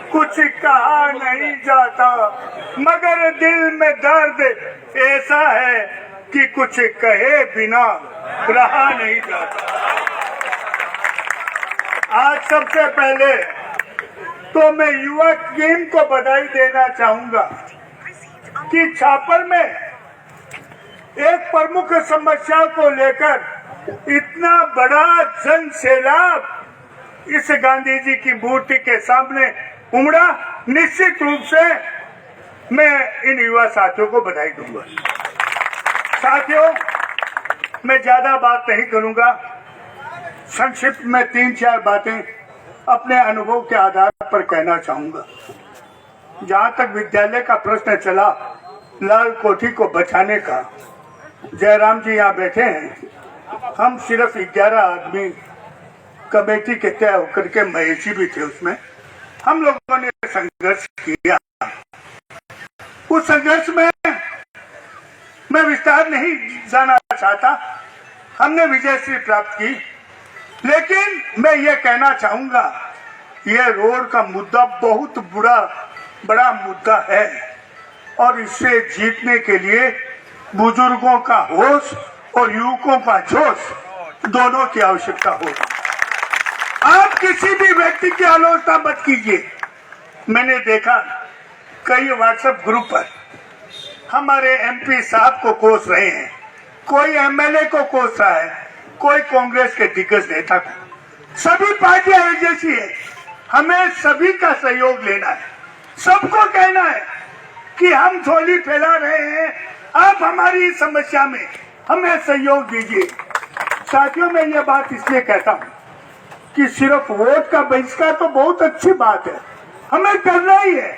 कुछ कहा नहीं जाता, मगर दिल में दर्द ऐसा है कि कुछ कहे बिना रहा नहीं जाता। आज सबसे पहले तो मैं युवा टीम को बधाई देना चाहूंगा कि छापर में एक प्रमुख समस्या को लेकर इतना बड़ा जन सैलाब इस गांधी जी की मूर्ति के सामने उमड़ा। निश्चित रूप से मैं इन युवा साथियों को बधाई दूंगा। साथियों, मैं ज्यादा बात नहीं करूंगा, संक्षिप्त में 3-4 बातें अपने अनुभव के आधार पर कहना चाहूंगा। जहां तक विद्यालय का प्रश्न चला, लाल कोठी को बचाने का, जयराम जी यहाँ बैठे हैं, हम सिर्फ 11 आदमी कमेटी के तय होकर के, महेश जी भी थे उसमें, हम लोगों ने संघर्ष किया। उस संघर्ष में मैं विस्तार नहीं जाना चाहता, हमने विजयश्री प्राप्त की, लेकिन मैं ये कहना चाहूंगा, ये रोड का मुद्दा बहुत बड़ा मुद्दा है और इससे जीतने के लिए बुजुर्गों का होश और युवकों का जोश दोनों की आवश्यकता होगी। आप किसी भी व्यक्ति की आलोचना मत कीजिए। मैंने देखा कई व्हाट्सएप ग्रुप पर हमारे एमपी साहब को कोस रहे हैं, कोई एमएलए को कोस रहा है, कोई कांग्रेस के दिग्गज नेता को। सभी पार्टियां एक जैसी है, हमें सभी का सहयोग लेना है, सबको कहना है कि हम झोली फैला रहे हैं, आप हमारी समस्या में हमें सहयोग दीजिए। साथियों, मैं ये बात इसलिए कहता हूँ कि सिर्फ वोट का बहिष्कार तो बहुत अच्छी बात है, हमें करना ही है।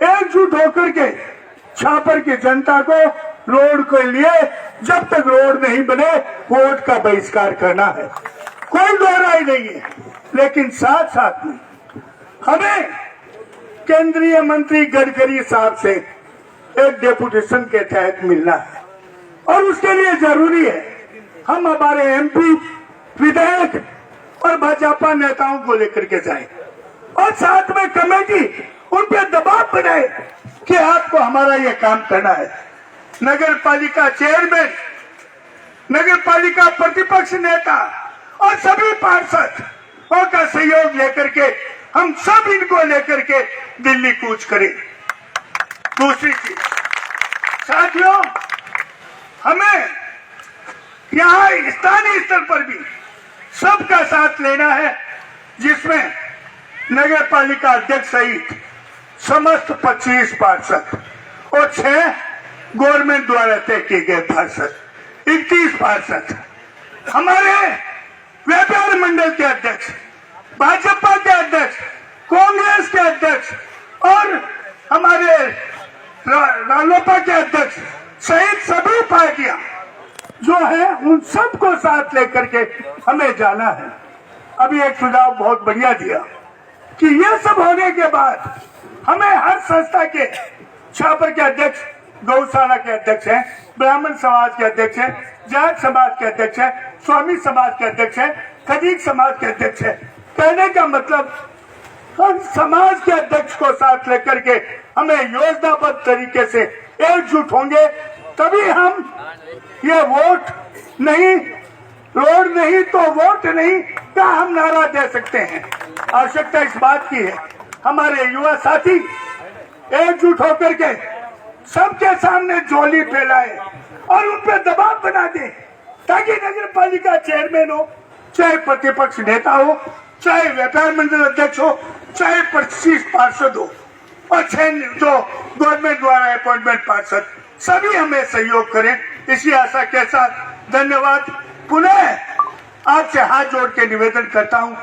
एकजुट होकर के छापर की जनता को रोड के लिए जब तक रोड नहीं बने वोट का बहिष्कार करना है, कोई दो राय नहीं है। लेकिन साथ साथ में हमें केंद्रीय मंत्री गडकरी साहब से एक डेपुटेशन के तहत मिलना है और उसके लिए जरूरी है हम हमारे एमपी, विधायक और भाजपा नेताओं को लेकर के जाएं और साथ में कमेटी उन पर दबाव बनाए कि आपको हमारा ये काम करना है। नगर पालिका चेयरमैन, नगर पालिका प्रतिपक्ष नेता और सभी पार्षद का सहयोग लेकर के हम सब इनको लेकर के दिल्ली कूच करें। दूसरी चीज साथियों, हमें यहाँ स्थानीय स्तर पर भी सबका साथ लेना है, जिसमें नगर पालिका अध्यक्ष सहित समस्त 25 पार्षद और 6 गवर्नमेंट द्वारा तय किए गए पार्षद, 31 पार्षद, हमारे व्यापार मंडल के अध्यक्ष, भाजपा के अध्यक्ष, कांग्रेस के अध्यक्ष और हमारे रालोपा के अध्यक्ष सहित सभी पार्टियां जो है उन सबको साथ लेकर के हमें जाना है। अभी एक सुझाव बहुत बढ़िया दिया कि ये सब होने के बाद हमें हर संस्था के, छापर के अध्यक्ष गौशाला के अध्यक्ष हैं, ब्राह्मण समाज के अध्यक्ष हैं, जाट समाज के अध्यक्ष हैं, स्वामी समाज के अध्यक्ष हैं, खदीक समाज के अध्यक्ष हैं। कहने का मतलब हर समाज के अध्यक्ष को साथ लेकर के हमें योजनाबद्ध तरीके से एकजुट होंगे, तभी हम ये वोट नहीं, रोड नहीं तो वोट नहीं का हम नारा दे सकते हैं। आवश्यकता इस बात की है हमारे युवा साथी एकजुट होकर के सबके सामने झोली फैलाए और उन पर दबाव बना दे, ताकि नगर पालिका चेयरमैन हो, चाहे प्रतिपक्ष नेता हो, चाहे व्यापार मंडल अध्यक्ष हो, चाहे 25 पार्षद हो और 6 जो गवर्नमेंट द्वारा अपॉइंटमेंट पार्षद, सभी हमें सहयोग करें। इसी आशा के साथ धन्यवाद। पुनः आपसे हाथ जोड़ के निवेदन करता हूं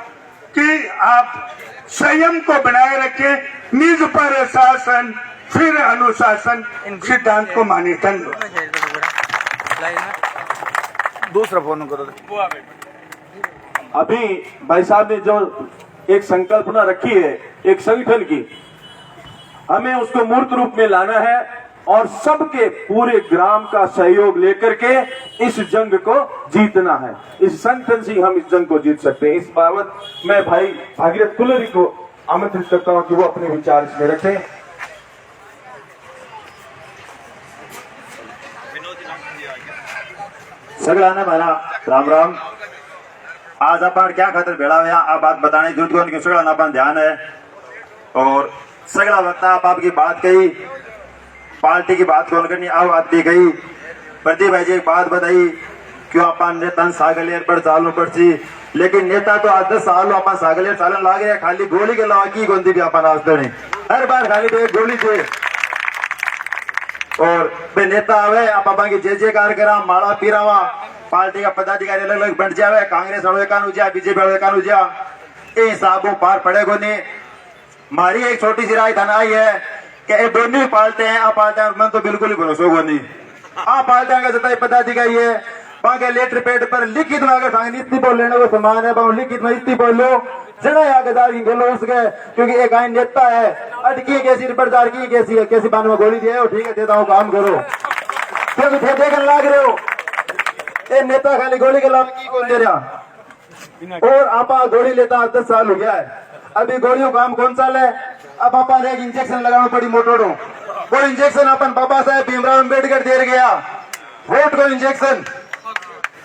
कि आप संयम को बनाए रखें, निज पर शासन फिर अनुशासन सिद्धांत को माने। धन्यवाद। दूसरा फोन करो। अभी भाई साहब ने जो एक संकल्पना रखी है एक संगठन की, हमें उसको मूर्त रूप में लाना है और सबके पूरे ग्राम का सहयोग लेकर के इस जंग को जीतना है। इस संगठन से हम इस जंग को जीत सकते हैं। इस बाबत मैं भाई भागीरथ कुलरी को आमंत्रित करता हूं कि वो अपने विचार इसमें रखें। सगळ्यांना मला राम राम। आज अपन क्या खातर भेड़ा हुआ आप बात बताने जरूरत को उनके सगळ्यांना अपन ध्यान है और सगला वक्ता आपकी बात कही, पार्टी की बात कौन करनी अब बात दी गई। प्रदीप भाई जी एक बात बताई क्यों अपन नेता सागलेर पर चालू पड़ती, लेकिन नेता तो आज 10 साल अपन सागलेर चालन लागे खाली गोली के अलावा की गोंदी भी अपन आज नहीं, हर बार खाली तो एक गोली थे। और वे नेता आवे आप अपन की जय जयकार करा माला पीरावा, पार्टी का पदाधिकारी अलग अलग बंट जावे, कांग्रेस वालों का नुजा बीजेपी वालों का नुजा, इन हिसाबों पार पड़ेगो नहीं। मारी एक छोटी सी राय थाना आई है कि ये दोनों पार्टी हैं, आप पार्टी मन तो बिल्कुल ही भरोसा होगा नहीं। आप पार्टी का जताई पदाधिकारी है बाकी लेटर पेड पर लिखित में अगर सांग इस्तीफा लेने को समान है बाकी लिखित में इस्तीफा लो जना आगेदार की गलो उसके, क्योंकि एक आइन नेता है अटकी कैसी रिपोर्टदार की कैसी है कैसी बान में गोली दिए ठीक है देता हूँ काम करो, क्योंकि थे देखने लाग रहे हो ये नेता खाली गोली के लाभ की कौन दे रहा। और आपा गोली लेता 10 साल हो गया है, अभी गोलियों काम कौन सा है। अब अपन एक इंजेक्शन लगाना पड़ी मोटोड़ो, वो इंजेक्शन अपन बाबा साहेब भीमराव अम्बेडकर दे गया वोट को इंजेक्शन,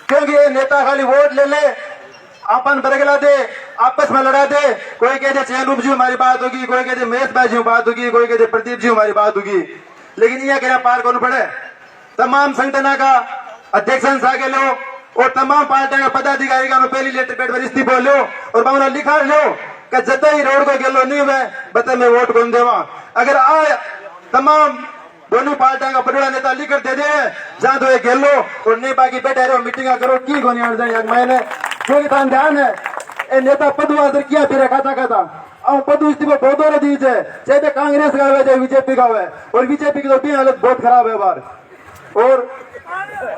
क्योंकि ये नेता खाली वोट ले ले अपन बरगला दे आपस में लड़ा दे, कोई कहते चैन रूप जी हमारी बात होगी, कोई कहते महेश भाई जी बात होगी, कोई कहते प्रदीप जी हमारी बात होगी, लेकिन यह कहना पार कौन पड़े। तमाम संगठन का अध्यक्ष सागे लो और तमाम पार्टियों का पदाधिकारी का पहली लेटर पेड पर इस्तीफा लो और बावना लिखा लो कि जत ही रोड को गेलो नहीं हुए बता मैं वोट कौन देवा। अगर आए तमाम दोनों पार्टियों का बड़ा नेता लिखकर दे दे जहां तो गेलो और नहीं बाकी बैठे रहो मीटिंग करो की गोनी आड़ जाए मैंने, क्योंकि थान ध्यान है ए नेता पदु आदर किया फिर खाता अब पदु इस्तीफा बहुत और दीजिए चाहे कांग्रेस का हुआ चाहे बीजेपी का हुआ, और बीजेपी की तो भी हालत बहुत खराब है बार। और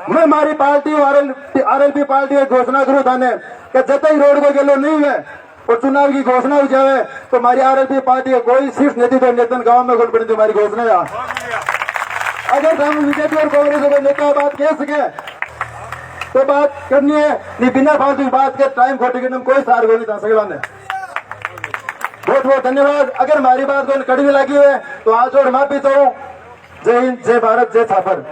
मैं हमारी पार्टी आरएलपी पार्टी की घोषणा करूं थाने कि जत ही रोड को गेलो नहीं हुए और चुनाव की घोषणा हो जाए तो हमारी आरएलपी पार्टी का कोई शीर्ष नेतृत्व नेतन गांव में गुट पड़ी हमारी घोषणा है। अगर हम बीजेपी और कांग्रेस को नेता बात कह सके तो बात करनी है, नहीं बिना फालतू की बात के टाइम खोटे के कोई सार को नहीं था सगला ने। बहुत बहुत धन्यवाद। अगर हमारी बात को कड़वी लगी हुई है तो आज और माफी तो जय हिंद जय भारत जय छापर।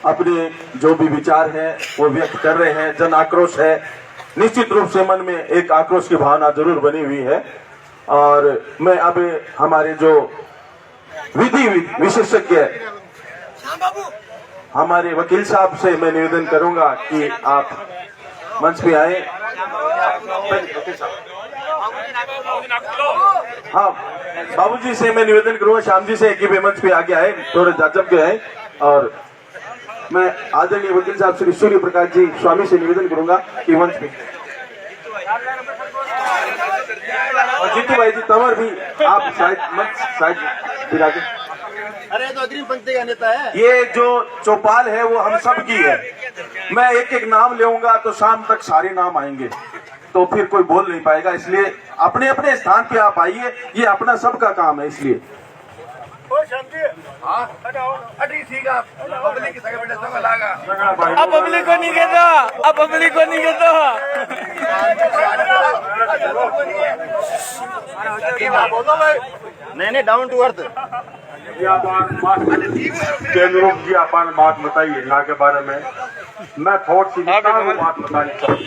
अपने जो भी विचार हैं वो व्यक्त कर रहे हैं, जन आक्रोश है, निश्चित रूप से मन में एक आक्रोश की भावना जरूर बनी हुई है। और मैं अब हमारे जो विधि विशेषज्ञ हमारे वकील साहब से मैं निवेदन करूंगा कि आप मंच पे आए। हाँ बाबूजी से मैं निवेदन करूंगा श्याम जी से कि वे मंच पे आगे आए, थोड़े जाजब के आए। और मैं आदरणीय वकील साहब श्री सूर्य प्रकाश जी स्वामी से निवेदन करूंगा कि मंच पे, और जीतू भाई जी तंवर भी आप शायद मंच शायद फिरा के। अरे तो अग्रिम पंक्ति का नेता है, ये जो चौपाल है वो हम सब की है, मैं एक एक नाम लेऊंगा तो शाम तक सारे नाम आएंगे तो फिर कोई बोल नहीं पाएगा, इसलिए अपने अपने स्थान पे आप आइए, ये अपना सबका काम है। इसलिए अब पब्लिक को नहीं कहता, अब पब्लिक को नहीं कहता। नहीं डाउन टू अर्थ केंद्रों की अपन बात बताइए यहाँ के बारे में, मैं थोड़ी सी बात बतानी चाहूँ।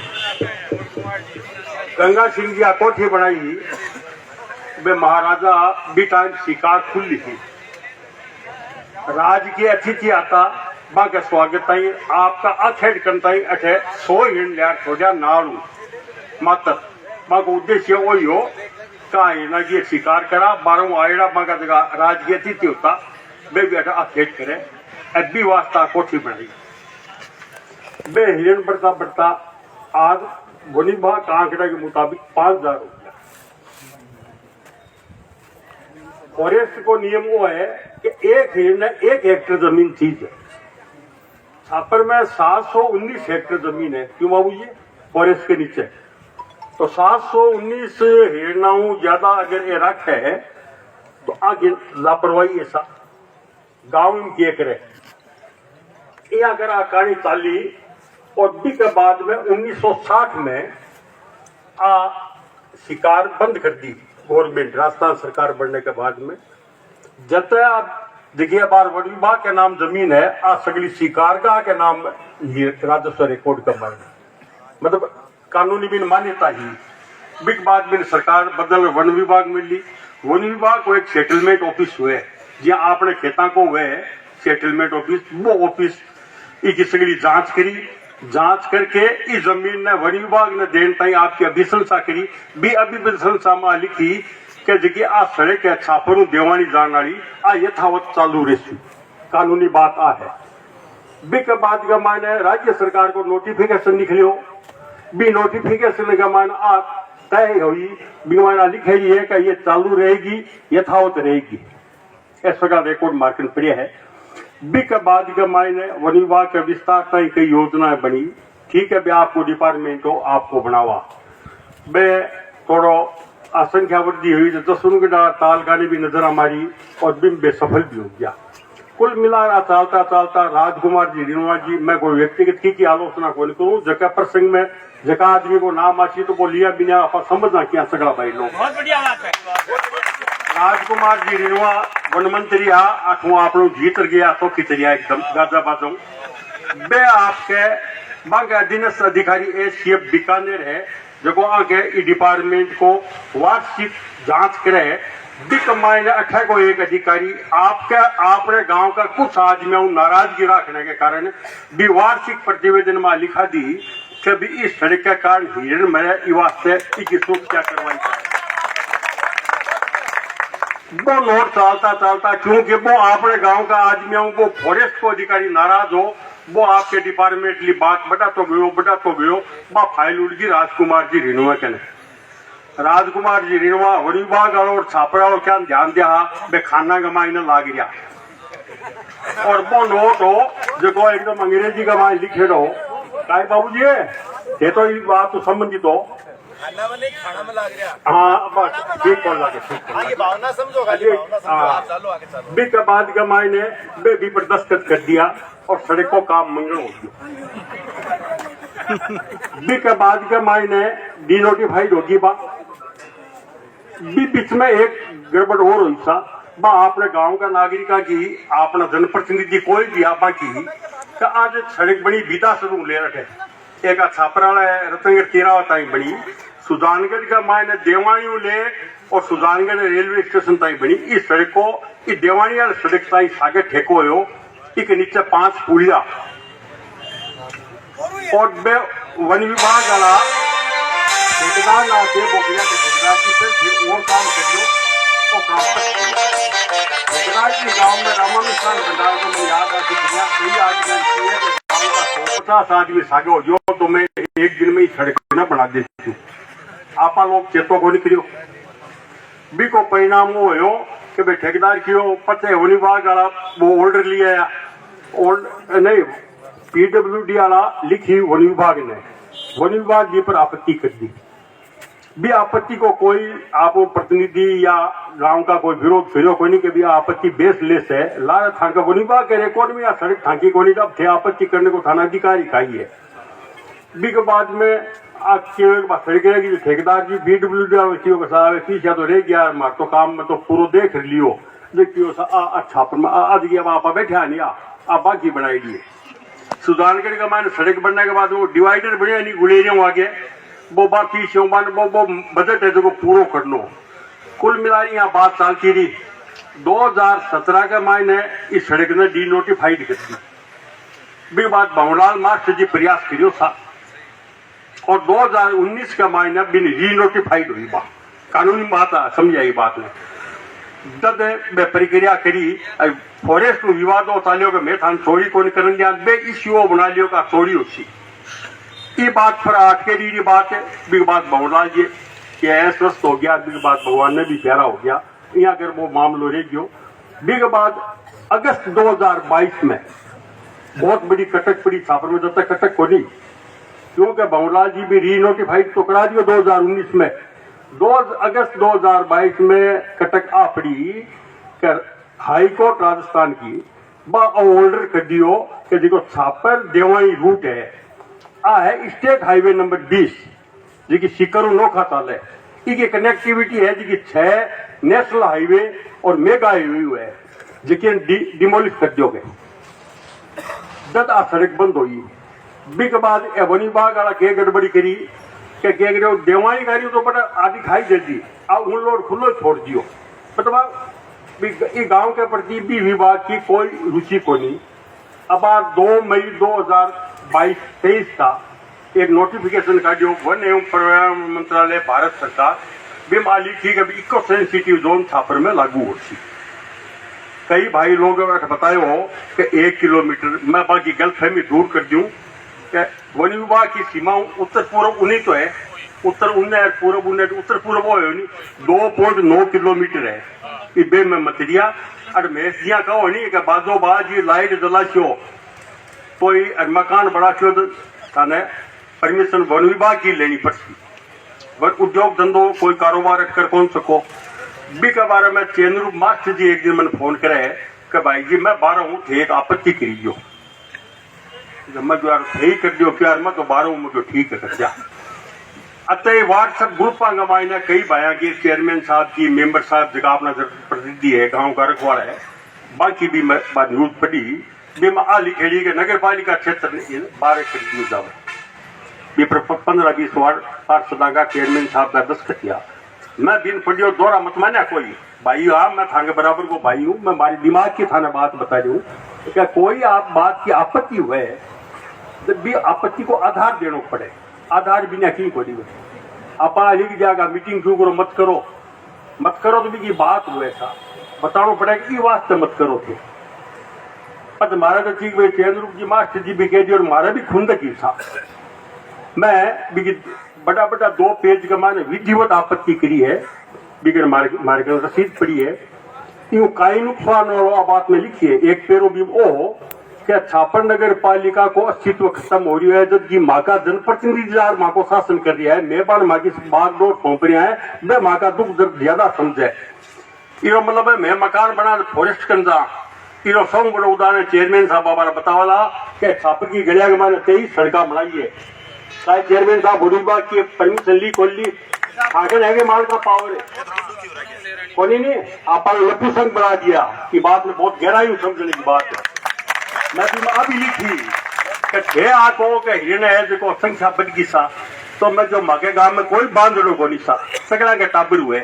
गंगा सिंह जी कोठी बनाई वे महाराजा भी टाइम शिकार खुली थी, राज के अतिथि आता बाके स्वागत ताई आपका अखेड करता ही अठे 100 हिंड लिया छोड़ा नाड़ू मात्र बाको उद्देश्य वही हो काई ना ये शिकार करा 12 आयड़ा बाका जगह राज के अतिथि होता वे भी अठा अखेड करे अभी वास्ता कोठी बनाई वे हिरण बढ़ता बढ़ता आज गोनीबा का आंकड़ा के मुताबिक 5000 रुपया। फॉरेस्ट को नियम वो है कि एक हिरण 1 हेक्टेयर जमीन चीज है, छापर में 719 हेक्टेयर जमीन है। क्यों बाबू जी फॉरेस्ट के नीचे, तो 719 हिरनाओं ज्यादा अगर ये रख है तो आगे लापरवाही ऐसा गांव में किए करे ये अगर आकानी ताली और भी के बाद में 1960 में शिकार बंद कर दी गवर्नमेंट राजस्थान सरकार बनने के बाद में। जब आप देखिए बार वन विभाग के नाम जमीन है, आ सगली शिकार का के नाम ये राजस्व रिकॉर्ड का मायने मतलब कानूनी बिन मान्यता ही बिग बाद बिन सरकार बदल वन विभाग मिली। वन विभाग को एक सेटलमेंट ऑफिस हुए जहाँ आपने खेता को हुए सेटलमेंट ऑफिस, वो ऑफिस की सगली जांच करी, जांच करके इस जमीन ने वन विभाग ने देन ताई आपकी अभिशंसा करी भी अभिशंसा में लिखी कि जगह आ सड़क है छापरू देवानी जान वाली आ यथावत चालू रही कानूनी बात आ है। बी के बाद का मायने राज्य सरकार को नोटिफिकेशन निकलियो बी नोटिफिकेशन का मायने आ तय हुई बी मायना लिखेगी है कि ये चालू रहेगी यथावत रहेगी ऐसा का रिकॉर्ड मार्केट प्रिय है। बी के बाद के मायने वन विभाग के विस्तार तय कई योजनाएं बनी, ठीक है बे आपको डिपार्टमेंट हो आपको बनावा बे थोड़ो असंख्या वृद्धि हुई तो 10 ताल गाने भी नजर हमारी और बिम बेसफल भी हो गया। कुल मिला चलता चलता राजकुमार जी रिनवा जी मैं कोई व्यक्तिगत की आलोचना को नहीं करूँ जगह प्रसंग में जगह आदमी को नाम आची तो वो लिया बिना आप समझना क्या सगड़ा भाई लोग। बहुत बढ़िया बात है। राजकुमार जी रिनवा वन मंत्री आप लोग जीत गया तो खिचरिया एकदम गाजा बाजो बे आपके बांके अधीनस्थ अधिकारी एसीएफ बीकानेर है जो आगे डिपार्टमेंट को वार्षिक जांच करे दिक मायने 18 को एक अधिकारी आपने गांव का कुछ आदमियों नाराजगी रखने के कारण भी वार्षिक प्रतिवेदन में लिखा दी कि भी इस सड़क के कारण हिरण मेरे वास्ते इसकी सुरक्षा करवाई वो नोट चलता चलता क्योंकि वो अपने गांव का आदमियों को फॉरेस्ट को अधिकारी नाराज हो वो आपके डिपार्टमेंट ली बात बड़ा तो गयो बा फाइल उड़ गई राजकुमार जी रिनवा के राजकुमार जी रिनवा वन विभाग और छापरा और क्या ध्यान दिया बे खाना कमाई ने लाग गया और वो नोट हो जो एकदम अंग्रेजी का माई लिखे रहो काय बाबू जी ये तो ये बात तो संबंधित हो खाना में लग रहा। हाँ बस ठीक बोल लगे ये भावना समझो खाली भावना समझो आप चलो आगे चलो। बी के बाद का मायने बे भी पर दस्तखत कर दिया और सड़क को काम मंगल हो गया। बी के बाद के मायने डिनोटिफाइड होगी बा बी बीच में एक गड़बड़ और हुई सा बा आपने गांव का नागरिका की अपना जनप्रतिनिधि कोई भी आपा की तो आज सड़क बनी बीता शुरू ले रखे एक छापरा रतनगढ़ तेरावा ताई बनी सुजानगढ़ का मायने देवानी ले और सुजानगढ़ रेलवे स्टेशन ताई बनी इस सड़क को इस देवानी वाले सड़क ताई सागे ठेको हो एक नीचे 5 पुलिया और वन विभाग वाला ठेकेदार ना के बोकिया के ठेकेदार की फिर और काम कर लो और काम ठेकेदार के गांव में रामानुष्ठान भंडार को मैं याद आती दुनिया कई आदमी है 150 आदमी सागे हो जो तो मैं एक दिन में ही सड़क न बना देती हूँ आपा लोग चेतो को निकलियो बी को परिणाम वो हो कि भाई ठेकेदार की पते वन विभाग वाला वो ऑर्डर लिया नहीं पीडब्ल्यूडी वाला लिखी वन विभाग ने वन विभाग जी पर आपत्ति कर दी भी आपत्ति को कोई आप प्रतिनिधि या गांव का कोई विरोध फिरो कोई नहीं कि भी आपत्ति बेसलेस है लारा थान का वन विभाग के रिकॉर्ड में या सड़क थाकी को नहीं जब थे आपत्ति करने को थाना अधिकारी खाई है बी के बाद में सड़क रहेगी ठेकेदार जी पीडब्ल्यूडी के साथ पीछे तो रह गया मार तो काम में तो पूरा देख लियो देखियो अच्छा आज गया आप बैठा नहीं आ बाकी बनाई दिए सुजानगढ़ का मायने सड़क बनने के बाद वो डिवाइडर बने नहीं गुलेरियों आगे वो पीछे वो बजट है जो पूरा करना कुल मिला यहाँ बात चलती रही 2017 के मायने इस सड़क ने डिनोटिफाइड कर दी बी बात भंवरलाल मास्टर जी प्रयास करियो था और 2019 का मायने बिन रीनोटिफाइड हुई बात कानूनी बात समझाई बात ने जब प्रक्रिया करी फॉरेस्ट विवाद हो चालियो के मैं थान चोरी को नहीं करन दिया बे इश्यू बना लियो का चोरी होती ये बात पर अटके दी बात है बी बात भंवरलाल जी कि स्वस्थ हो गया बी बात भगवान ने भी प्यारा हो गया यहाँ अगर वो मामलो रह गयो बी के बाद अगस्त 2022 में बहुत बड़ी कटक पड़ी छापर में जब तक कटक को नहीं क्योंकि भंवरलाल जी भी रीनोटिफाइड तो करा दियो 2019 में 2 अगस्त 2022 में कटक आ पड़ी कर हाई कोर्ट राजस्थान की बा ऑर्डर कर दियो कि जो छापर देवानी रूट है आ है स्टेट हाईवे नंबर 20 जी सीकरू नोखा ताल है की कनेक्टिविटी है जी 6 नेशनल हाईवे और मेगा हाईवे है जिके डिमोलिश कर दोगे जब आ सड़क बंद हुई बी के बाद ए वन विभाग वाला के गड़बड़ी करी के करो देवाई गाड़ी तो बड़ा आदि खाई देती आ उन लोड खुलो छोड़ दियो मतलब गांव के प्रति भी विभाग की कोई रुचि को नहीं। अब 2 मई 2022-23 का एक नोटिफिकेशन का जो वन एवं पर्यावरण मंत्रालय भारत सरकार बिमा लिखी कि इको सेंसिटिव जोन छापर में लागू होती। कई भाई लोग बताए हो कि 1 किलोमीटर मैं बाकी गलतफहमी दूर कर दूं कि वन विभाग की सीमाओं उत्तर पूर्व 19 तो है उत्तर 19 पूर्व 19 उत्तर पूर्व वो है नहीं 2.9 किलोमीटर है इबे में मतरिया और मैसिया कहो नहीं कि बाजो बाज ये लाइट जलाशो कोई मकान बड़ा शो थाने परमिशन वन विभाग की लेनी पड़ती वन उद्योग धंधो कोई कारोबार कर कौन सको बी के बारे में चेनरूप मास्टर जी एक दिन मैंने फोन करे कि भाई जी मैं 12 हूँ थे एक आपत्ति करीजो मैं जो यार सही कर दियो क्या मैं तो 12 हूँ जो ठीक है कर जा अतः व्हाट्सएप ग्रुप ने कई भाया की चेयरमैन साहब की मेंबर साहब जगह अपना प्रतिनिधि है गांव का रखवाड़ा है बाकी भी मैं न्यूज पढ़ी भी मैं आ लिखेली के नगर पालिका क्षेत्र 12 न्यूज आवे 15-20 वार्ड पार्षदा का चेयरमैन साहब का दस्तखत किया मैं दिन पढ़ियो दोहरा मत मान्या कोई भाई हाँ मैं थाने बराबर को भाई हूँ मैं हमारी दिमाग की थाने बात बता रही हूँ तो क्या कोई आप बात की आपत्ति हुए जब भी आपत्ति को आधार देना पड़े आधार बिना की कोई आप लिख जाएगा मीटिंग क्यों करो मत करो तो भी की बात हो ऐसा बताना पड़ेगा कि वास्ते मत करो थे पर हमारा तो ठीक भाई चेंद्रूप जी मास्टर जी भी कह दी और हमारा भी खुंद की था मैं बड़ा 2 पेज का मैंने विधिवत आपत्ति करी है बिगड़ मार्ग रसीद पड़ी है यूं काई नुकसान और बात में लिखी है एक पेरो भी ओ क्या छापर नगर पालिका को अस्तित्व खत्म हो रही है जबकि माँ का जनप्रतिनिधिदार माँ को शासन कर रहा है मेहमान माँ की बागडोर सौंप रहा है मैं माँ का दुख दर्द ज्यादा समझे यो मतलब है मैं मकान बना फॉरेस्ट कंजा यो सब बड़ा उदाहरण चेयरमैन साहब हमारा बतावाला कि छापर की गलिया के मैंने 23 सड़का बनाई है शायद चेयरमैन साहब विभाग की परमिशन ली खोल ली आगे है माल का पावर है कोनी नहीं आप लपू संघ बना दिया कि बात में बहुत गहराई समझने की बात है मैं भी अभी लिखी कि 6 आंखों के हिरण है जो संख्या बन गई सा तो मैं जो माके गांव में कोई बांधड़ो को नहीं सा सगड़ा के टाबर हुए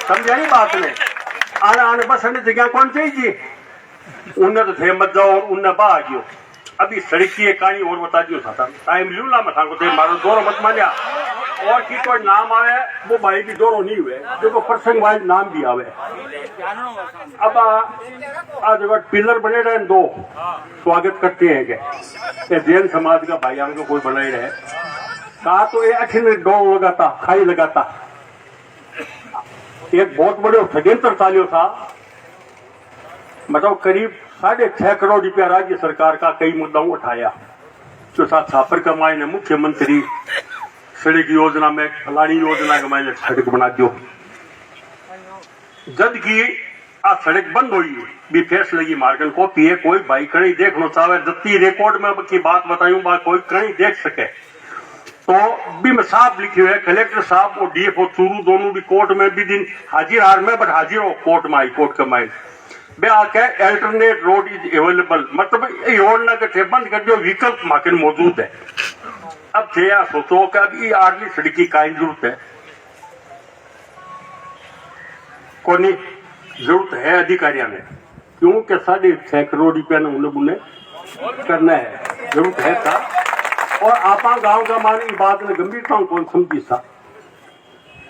समझा नहीं बात ने आने बस जगह कौन चाहिए उन्हें तो थे मत जाओ और उन्हें बाहर गयो अभी सड़क की एक कहानी और बता दियो था टाइम लू ला मैं को मारो दोरो मत मानिया और की कोई नाम आवे वो भाई भी दोरो नहीं हुए जो प्रसंग वाइज नाम भी आवे अब आज अगर पिलर बने रहे 2 स्वागत करते हैं के जैन समाज का भाई को कोई बनाई रहे कहा तो ये अखिल डो लगाता खाई लगाता एक बहुत बड़े षड्यंत्र चालियो था मतलब करीब 6.5 करोड़ रुपया राज्य सरकार का कई मुद्दाओं उठाया जो साथ छापर का मायने मुख्यमंत्री सड़क योजना में फलानी योजना के मायने सड़क बना दो जद की आ सड़क बंद हुई भी फैसले की मार्गन कॉपी है कोई भाई कहीं देखना चाहे जत्ती रिकॉर्ड में की बात बतायूं बात कोई कहीं देख सके तो भी मैं साहब लिखे हुए कलेक्टर साहब और डीएफओ चूरू दोनों भी कोर्ट में भी दिन हाजिर हार में बट हाजिर हो कोर्ट में हाई कोर्ट के माइन बे आके अल्टरनेट रोड इज अवेलेबल मतलब योजना के बंद कर दियो विकल्प माके मौजूद है अब थे या सोचो कि अब ये आर्ली सड़क की काई जरूरत है कोनी जरूरत है अधिकारियों ने क्योंकि 6.5 करोड़ रुपया ने उन्हें करना है जरूरत है था और आपा गांव का मान बात ने गंभीरता कौन समझी सा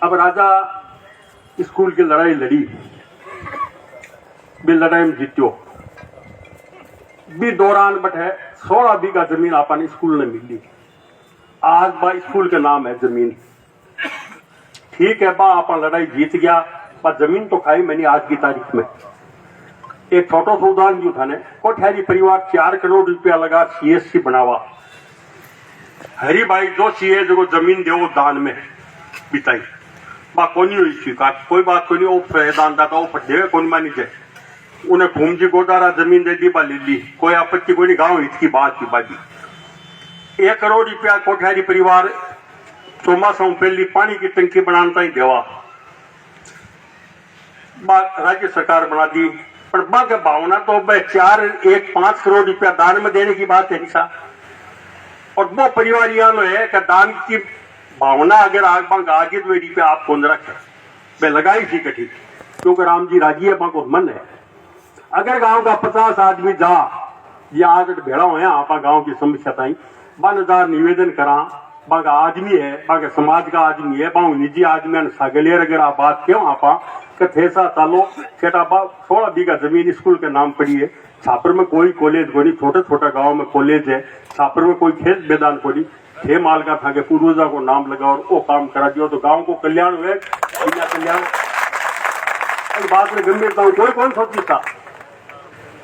अब राजा स्कूल की लड़ाई लड़ी भी लड़ाई में जीत्यो भी दौरान बटे 16 बीघा जमीन आपने स्कूल ने मिली आज बा स्कूल के नाम है जमीन ठीक है बा आप लड़ाई जीत गया पर जमीन तो खाई मैंने आज की तारीख में एक छोटा सा उदाहरण जो था ने कोठियारी परिवार 4 करोड़ रुपया लगा सीएससी बनावा हरी भाई जो सीए जो जमीन दे दान में बिताई बा कोनी हुई स्वीकार कोई बात कोई नहीं दान दाता वो दे कौन मानी जाए उन्हें घूमजी गोदारा जमीन दे दी बा ली कोई आपत्ति कोई नहीं गांव हित की बात की बाजी 1 करोड़ रुपया कोठियारी परिवार ચોમાસા પહેલી પાણી की टंकी बनाने ताई देवा बात राज्य सरकार बना दी पर बाकी भावना तो 5 करोड़ रुपया दान में देने की बात है निशा और वो परिवार यानो है कि दान की भावना अगर आग बांग आगे तो रुपया आप कौन रखे वे लगाई थी कठी क्योंकि राम जी राजी है बाको मन है अगर गांव का 50 आदमी जा ये आज भेड़ा हुए आप गांव की समस्या ताई 1000 निवेदन करा बागा आदमी है बागा समाज का आदमी है बाऊ निजी आदमी सागलेर अगर आप बात क्यों आपा कि थेसा चालो केटा 16 बीघा जमीन स्कूल के नाम पड़ी है छापर में कोई कॉलेज को नहीं छोटे छोटा गांव में कॉलेज है छापर में कोई खेत मैदान को नहीं छह माल का था कि पूर्वजा को नाम लगा और वो काम करा दिया तो गांव को कल्याण हुए बिना कल्याण इस बात में गंभीरता हूं कोई कौन सोची था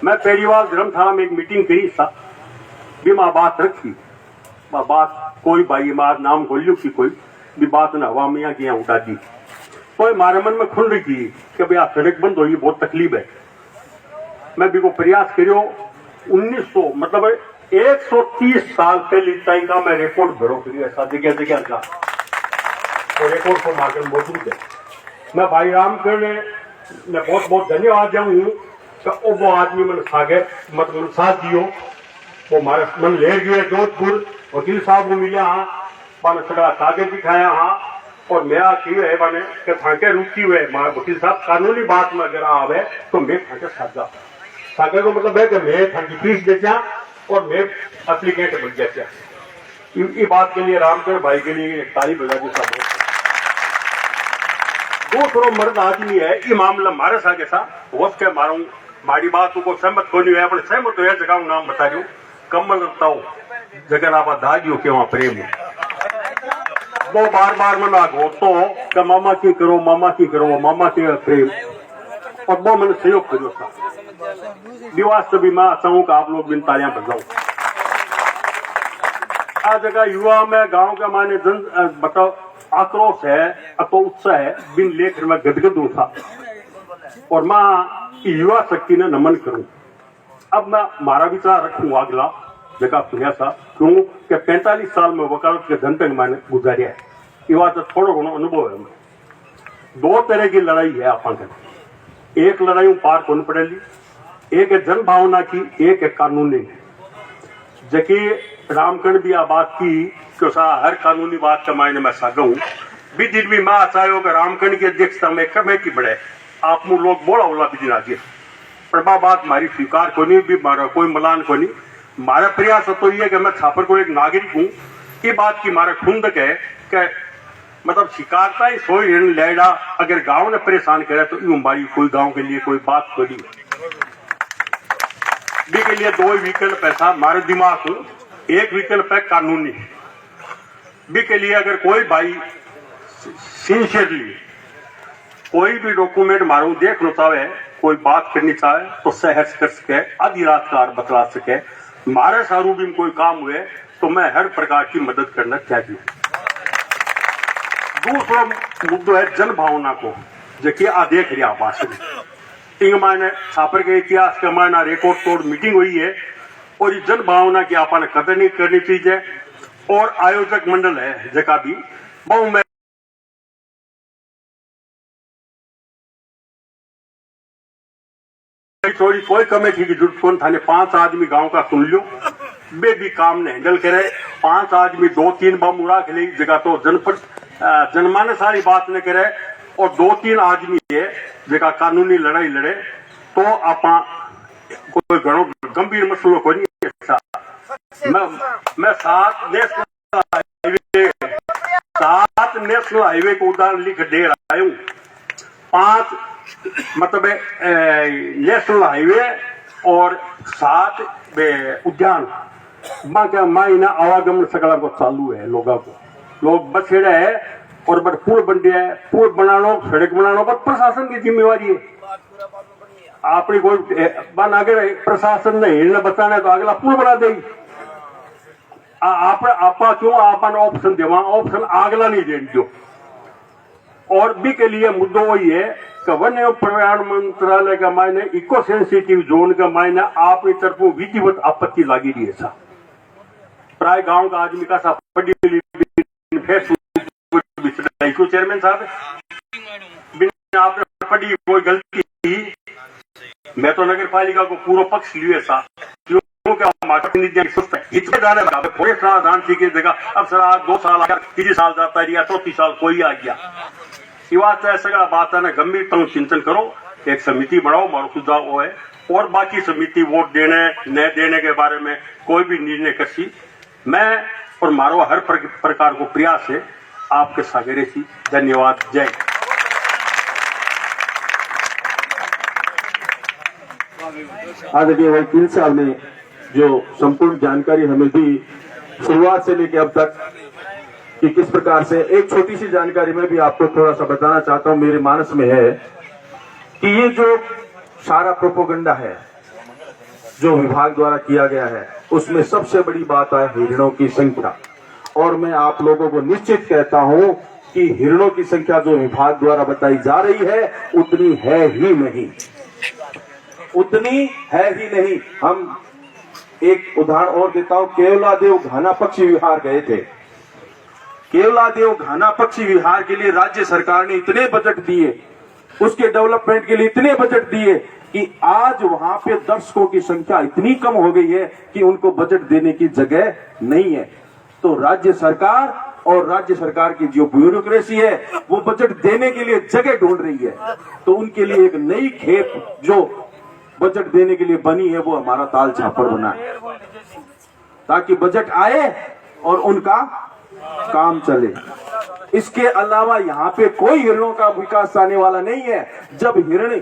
मैं पहली बार धर्मशाला में एक मीटिंग करी था भी माँ बात रखी बात कोई भाई मार नाम खोलू की कोई भी बात न हवा में यहाँ उठा दी कोई मारे मन में खुल रही थी कि भाई सड़क बंद होगी बहुत तकलीफ है मैं भी को प्रयास करियो 1900 मतलब 130 साल पहले टाइम का मैं रिकॉर्ड भरो करियो ऐसा जगह जगह का तो रिकॉर्ड को मार्गन मौजूद है मैं भाई रामगढ़ ने बहुत बहुत धन्यवाद जाऊँ कि वो आदमी मन सागे मतलब साथ दियो वो हमारे मन ले गए जोधपुर वकील साहब को मिले हाँ मैंने सगड़ा कागज दिखाया हाँ और मेरा की है मैंने कि थाके रुकी हुए वकील साहब कानूनी बात में अगर आवे तो मैं थाके साझा सागे को मतलब है कि मैं थाकी फीस देचा और मैं एप्लीकेंट बन जाता ये बात के लिए रामगढ़ भाई के लिए एक तारीफ बजा दी साहब दूसरो मर्द आदमी है ये मामला मारे सागे सा होश के मारू मारी बात को सहमत कोनी है अपने सहमत हो जगह नाम बता दू कमल ताओ जगह आप दादियों के वहां प्रेम वो बार बार मना घोटो कि मामा की करो मामा के प्रेम और वो मैंने सहयोग करो था विवाह से भी मैं चाहूँ कि आप लोग बिन तालियां बजाओ आ जगह युवा में गांव का माने जन बताओ आक्रोश है अतो उत्साह है बिन लेकर मैं गदगद हूं था और मैं युवा शक्ति ने नमन करूं अब मैं मारा विचार रखूं अगला जगह सुनिया था क्यों कि 45 साल में वकालत के धन तक मैंने गुजारिया है ये बात थोड़ा घणो अनुभव है दो तरह की लड़ाई है आप एक लड़ाई पार कौन पड़ेगी एक है जन भावना की एक है कानूनी जबकि रामगढ़ भी आ बात की कि हर कानूनी बात का मायने मैं सागा हूं भी दिन भी मैं चाहो कि रामगढ़ की अध्यक्षता में कमेटी बढ़े आप मुझ लोग बोला बोला भी दिन आगे पर बात मारी स्वीकार को नहीं भी मारा कोई मलान को नहीं मारा प्रयास तो ये कि मैं छापर को एक नागरिक हूं ये बात की मारा खुंदक है कि मतलब शिकारता ही सोई ऋण लेड़ा अगर गांव ने परेशान करे तो यूं हमारी कोई गांव के लिए कोई बात को नहीं बी के लिए दो विकल्प ऐसा मारे दिमाग हूं एक विकल्प है कानूनी बी के लिए अगर कोई भाई सिंसियरली कोई भी डॉक्यूमेंट मारू देखना चाहे कोई बात करनी चाहे तो सहज कर सके आधी रात कार बतला सके मारे सारू भी कोई काम हुए तो मैं हर प्रकार की मदद करना चाहती हूँ दूसरा मुद्दा है जन भावना को जो आ देख रहा भाषण टिंग मायने छापर के इतिहास का मायना रिकॉर्ड तोड़ मीटिंग हुई है और ये जन भावना की आपने कदर नहीं करनी चाहिए और आयोजक मंडल है जगह भी बहु में थोड़ी कोई कमेटी की जरूरत कौन थाने 5 आदमी गांव का सुन लो बे भी काम ने हैंडल करे 5 आदमी 2-3 बम उड़ा के लिए जगह तो जनमानस सारी बात न करे और 2-3 आदमी है जगह कानूनी लड़ाई लड़े तो आप कोई घणो गंभीर मसलो को नहीं मैं 7 नेशनल हाईवे को उदाहरण लिख दे रहा हूं 5 मतलब नेशनल हाईवे और 7 उद्यान मायना आवागमन सकला को चालू है लोगों को लोग बस है और बट पुल बन रहा है पुल बनाना सड़क बनाना बट प्रशासन की जिम्मेवारी है आपने कोई बन अगर प्रशासन ने हिलना बचाना है तो अगला पुल बना देगी आप क्यों आपन ऑप्शन देवा ऑप्शन अगला नहीं दे दो और भी के लिए मुद्दा वही है कि वन एवं पर्यावरण मंत्रालय का मायने इको सेंसिटिव जोन का मायने आपकी तरफ विधिवत आपत्ति लागी रही है प्राय गांव का आदमी का सा चेयरमैन साहब, बिना आपने पड़ी कोई गलती की, मैं तो नगर पालिका को पूरा पक्ष लियो ऐसा इतने गाने दान सीखे देगा। अब सर आज 2 साल आ गया, 3 साल जाता रहा, 4 साल कोई आ गया। ये बात ऐसा बात है ना, गंभीरता चिंतन करो, एक समिति बनाओ, मारो सुझाव वो है, और बाकी समिति वोट देने न देने के बारे में कोई भी निर्णय करसी। मैं और मारो हर प्रकार को प्रयास है आपके सागरे सी। धन्यवाद। जय। आदरणीय वकील साहब ने जो संपूर्ण जानकारी हमें दी शुरुआत से लेकर अब तक कि किस प्रकार से, एक छोटी सी जानकारी में भी आपको थोड़ा सा बताना चाहता हूं, मेरे मानस में है कि ये जो सारा प्रोपोगंडा है जो विभाग द्वारा किया गया है, उसमें सबसे बड़ी बात है हिरणों की संख्या। और मैं आप लोगों को निश्चित कहता हूं कि हिरणों की संख्या जो विभाग द्वारा बताई जा रही है उतनी है ही नहीं, उतनी है ही नहीं। हम एक उदाहरण और देता हूं, केवलादेव घाना पक्षी विहार गए थे। केवलादेव घाना पक्षी विहार के लिए राज्य सरकार ने इतने बजट दिए, उसके डेवलपमेंट के लिए इतने बजट दिए कि आज वहां पे दर्शकों की संख्या इतनी कम हो गई है कि उनको बजट देने की जगह नहीं है। तो राज्य सरकार और राज्य सरकार की जो ब्यूरोक्रेसी है वो बजट देने के लिए जगह ढूंढ रही है। तो उनके लिए एक नई खेप जो बजट देने के लिए बनी है वो हमारा ताल छापर बना है, ताकि बजट आए और उनका काम चले। इसके अलावा यहाँ पे कोई हिरणों का विकास आने वाला नहीं है। जब हिरण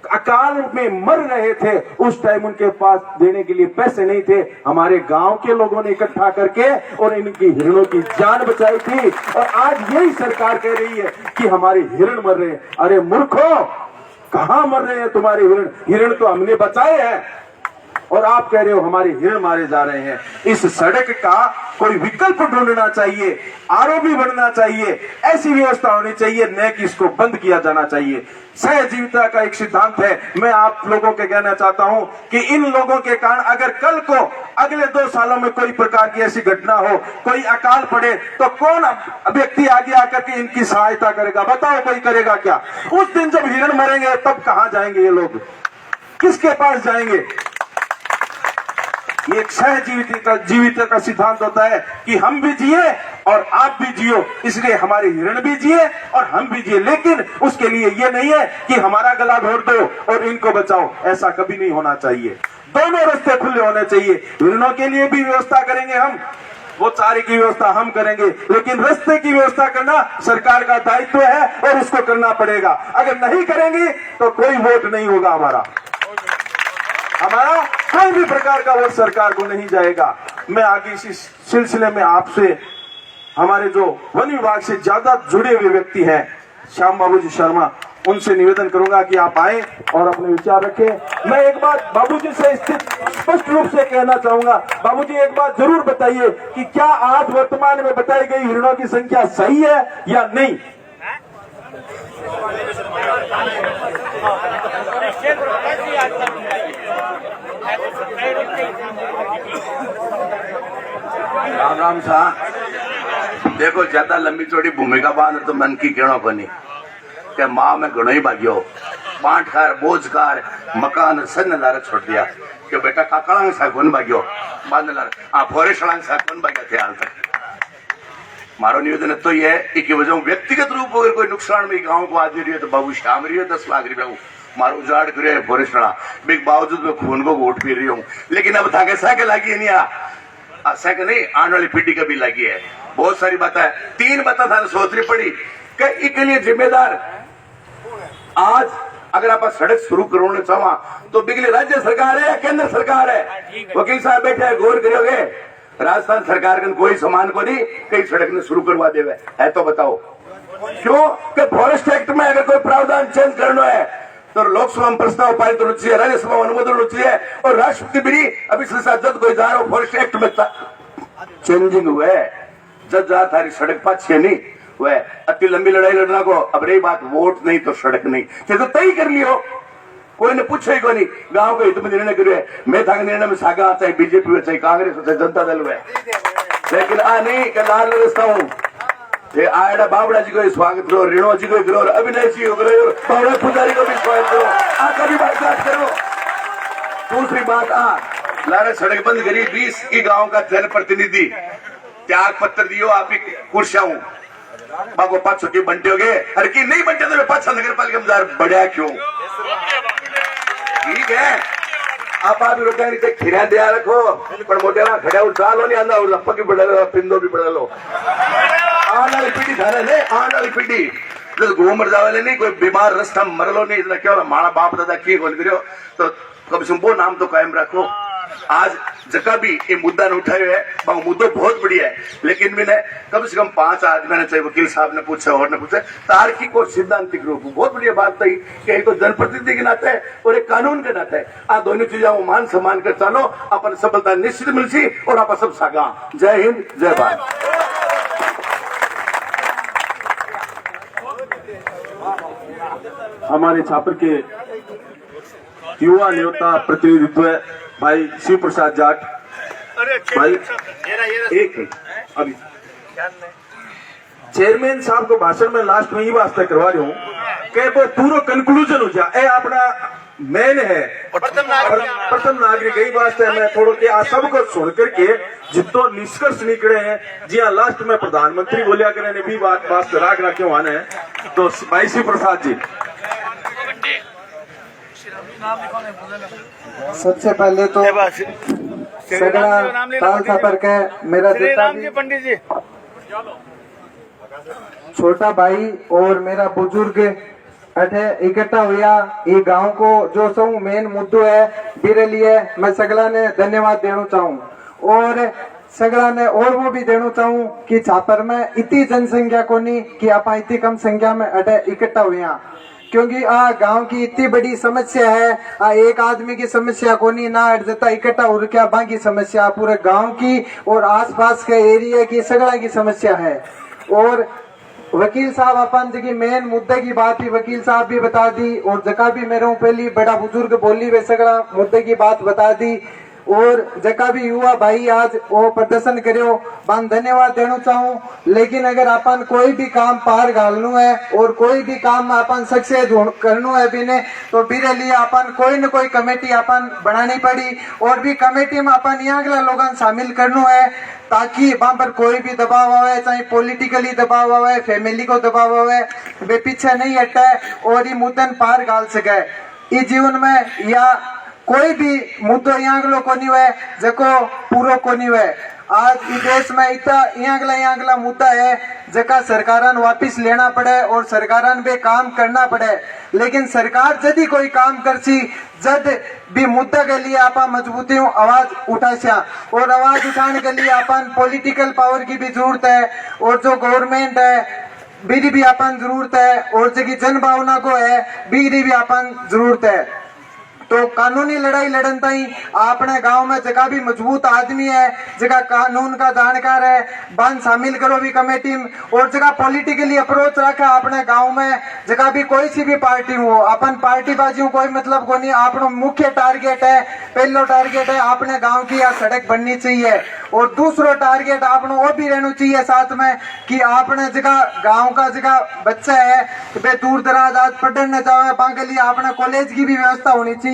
अकाल में मर रहे थे उस टाइम उनके पास देने के लिए पैसे नहीं थे, हमारे गांव के लोगों ने इकट्ठा करके और इनकी हिरणों की जान बचाई थी। और आज यही सरकार कह रही है कि हमारे हिरण मर रहे हैं। अरे मूर्खों, कहां मर रहे हैं तुम्हारे हिरण? हिरण तो हमने बचाए हैं और आप कह रहे हो हमारे हिरण मारे जा रहे हैं। इस सड़क का कोई विकल्प ढूंढना चाहिए, आरओबी बनना चाहिए, ऐसी व्यवस्था होनी चाहिए, न कि इसको बंद किया जाना चाहिए। सहजीविता का एक सिद्धांत है। मैं आप लोगों के कहना चाहता हूं कि इन लोगों के कारण अगर कल को अगले 2 सालों में कोई प्रकार की ऐसी घटना हो, कोई अकाल पड़े, तो कौन व्यक्ति आगे आकर के इनकी सहायता करेगा? बताओ, कोई करेगा क्या? उस दिन जब हिरण मरेंगे तब कहां जाएंगे ये लोग? किसके पास जाएंगे? ये एक सहजीविता का सिद्धांत होता है कि हम भी जिए और आप भी जियो, इसलिए हमारे हिरण भी जिए और हम भी जिए। लेकिन उसके लिए ये नहीं है कि हमारा गला घोट दो और इनको बचाओ, ऐसा कभी नहीं होना चाहिए। दोनों रास्ते खुले होने चाहिए। हिरणों के लिए भी व्यवस्था करेंगे हम, वो चारे की व्यवस्था हम करेंगे, लेकिन रास्ते की व्यवस्था करना सरकार का दायित्व है और उसको करना पड़ेगा। अगर नहीं करेंगे तो कोई वोट नहीं होगा हमारा कोई भी प्रकार का वोट सरकार को नहीं जाएगा। मैं आगे इसी सिलसिले में आपसे, हमारे जो वन विभाग से ज्यादा जुड़े हुए व्यक्ति हैं श्याम बाबूजी शर्मा, उनसे निवेदन करूंगा कि आप आए और अपने विचार रखें। मैं एक बात बाबूजी से स्पष्ट रूप से कहना चाहूंगा। बाबूजी, एक बात जरूर बताइए कि क्या आज वर्तमान में बताई गई हिरणों की संख्या सही है या नहीं? राम राम साहब, देखो ज्यादा लंबी चौड़ी भूमिका बांध तो मन की कहना बनी कि माँ में घणो ही भाग्यो, पांठकार बोझकार मकान सन्नदार छोड़ दिया कि बेटा काकड़ांग सा कौन भाग्यो बांधलार फॉरेस्टलांग सा कौन भाग्या थे हाल तक। मारो निवेदन तो ये है कि वजह व्यक्तिगत रूप अगर कोई नुकसान में गांव को आदमी रही है तो बाबू शाम रही है 10 लाख रुपया मारो उजाड़ करे फॉरेस्ट बावजूद मैं खून को वोट पी रही हूँ। लेकिन अब था कैसा के लगी नहीं साइकिल नहीं, आने वाली पीढ़ी का भी लगी है। बहुत सारी बातें, 3 बातें था सोचनी पड़ी कि इसके लिए जिम्मेदार आज अगर आप सड़क शुरू करवाना चाहो तो बिगली राज्य सरकार है या केंद्र सरकार है? वकील साहब बैठे हैं, गौर करोगे? राजस्थान सरकार का कोई सामान को नहीं कई सड़क ने शुरू करवा देवे है तो बताओ क्यों? कि फॉरेस्ट एक्ट में अगर कोई प्रावधान चेंज करना है तो लोकसभा में प्रस्ताव पारित होना चाहिए, राज्यसभा में अनुमोदन होना चाहिए और राष्ट्रपति भी अभी जज कोई जा रहा हो फॉरेस्ट एक्ट में चेंजिंग हुए जज जा थारी सड़क पाछे नहीं वह अति लंबी लड़ाई लड़ना को। अब रही बात वोट नहीं तो सड़क नहीं, तो तय कर लियो, कोई ने पूछे को नहीं। गांव के हित में निर्णय करे, मैं था निर्णय में सागा चाहे बीजेपी हो चाहे कांग्रेस हो चाहे जनता दल हो, लेकिन आ नहीं कि लाल रस्ता हूं ये आयड़ा बाबड़ा जी को स्वागत करो, रीणो जी को करो, अभिनय जी को करो, बाबड़ा पुजारी को भी स्वागत करो। आ कभी बात करो। दूसरी बात, लारे सड़क बंद करी, 20 की गांव का जनप्रतिनिधि त्याग पत्र दियो, आप ही कुर्सियां हूं बागो 5 छुट्टी बंटे हो गए, हर की नहीं बंटे तो 5 नगर पालिका में बढ़िया क्यों? ठीक है, आप रोटियां नीचे खिरा दिया रखो, पर मोटे खड़े चालो नहीं आंदा, लप्पा की बढ़ा लो, पिंदो भी बढ़ा लो। आने वाली पीढ़ी थाने ने, आने वाली पीढ़ी घूमर जावे नहीं, कोई बीमार रास्ता मरलो नहीं, इतना क्या माड़ा बाप दादा की बोल करो तो कम से वो नाम तो कायम रखो। आज जगह भी ये मुद्दा ने उठाए है, मुद्दा बहुत बढ़िया है, लेकिन मैंने कम से कम 5 आदमी ने, चाहे वकील साहब ने पूछा और ने पूछा, तार्किक और सिद्धांतिक रूप बहुत बढ़िया बात थी कि एक तो जनप्रतिनिधि के नाते है और एक कानून के नाते है, आ दोनों चीजों मान सम्मान कर चलो, अपन सफलता निश्चित मिलसी और आप सब सागा। जय हिंद, जय भारत। हमारे छापर के युवा नेता प्रतिनिधित्व है भाई शिव प्रसाद जाट भाई। एक अभी चेयरमैन साहब को भाषण में लास्ट में ये वास्ते करवा रही हूँ कि वो पूरा कंक्लूजन हो जाए, ए अपना मेन है प्रथम नागरिक, यही वास्ते मैं थोड़ा के आ सबको सुन करके जितो निष्कर्ष निकले हैं, जी हाँ लास्ट में प्रधानमंत्री बोलिया करे भी बात राग रखे आना है। तो भाई शिव प्रसाद जी, सबसे पहले तो सगड़ा ताल छापर के मेरा जितना भी पंडित जी छोटा भाई और मेरा बुजुर्ग अठे इकट्ठा हुआ, ये गांव को जो सब मेन मुद्दो है बिरे लिए मैं सगड़ा ने धन्यवाद देना चाहूँ, और सगड़ा ने और वो भी देना चाहूँ कि छापर में इतनी जनसंख्या को नहीं कि आप इतनी कम संख्या में अठे इकट्ठा हुआ, क्योंकि आ गांव की इतनी बड़ी समस्या है, आ एक आदमी की समस्या को नहीं ना अट जाता इकट्ठा हो क्या बाकी समस्या पूरे गांव की और आसपास के एरिया की सगड़ा की समस्या है। और वकील साहब अपन जी मेन मुद्दे की बात भी वकील साहब भी बता दी, और जगह भी मेरे पहली बड़ा बुजुर्ग बोली वे सगड़ा मुद्दे की बात बता दी, और जगह भी युवा भाई आज वो प्रदर्शन करो बन धन्यवाद देना चाहूँ। लेकिन अगर अपन कोई भी काम पार घालना है और कोई भी काम अपन सक्सेस करना है बिने, तो बिरे लिए अपन कोई न कोई कमेटी अपन बनानी पड़ी, और भी कमेटी में अपन यहाँ के लोगों शामिल करना है ताकि वहां पर कोई भी दबाव आवे, चाहे पॉलिटिकली दबाव आवे, फैमिली को दबाव आवे, वे पीछे नहीं हटे और ये मुद्दन पार घाल सके। इस जीवन में या कोई भी मुद्दो यहाँ के को नहीं हुए जको पूरो को नहीं हुए। आज इस देश में इतना यहाँ अगला मुद्दा है जका सरकारान वापिस लेना पड़े और सरकारान पे काम करना पड़े, लेकिन सरकार यदि कोई काम करसी जद भी मुद्दा के लिए आप मजबूती आवाज उठासिया, और आवाज उठाने के लिए अपन पॉलिटिकल पावर की भी जरूरत है, और जो गवर्नमेंट है बीरी भी अपन जरूरत है, और जगह जन भावना को है बीरी भी अपन जरूरत है। तो कानूनी लड़ाई लड़न ताई अपने गांव में जगह भी मजबूत आदमी है, जगह कानून का जानकार है, बन शामिल करो भी कमेटी में, और जगह पॉलिटिकली अप्रोच रखा अपने गांव में, जगह भी कोई सी भी पार्टी हो, अपन पार्टी बाजी कोई मतलब को नहीं। अपना मुख्य टारगेट है, पहलो टारगेट है अपने गांव की या सड़क बननी चाहिए, और दूसरो टारगेट अपना वो भी रहना चाहिए साथ में कि अपने जगह गाँव का जगह बच्चा है वे दूर दराज आज पढ़ने जाए, के लिए अपने कॉलेज की भी व्यवस्था होनी चाहिए,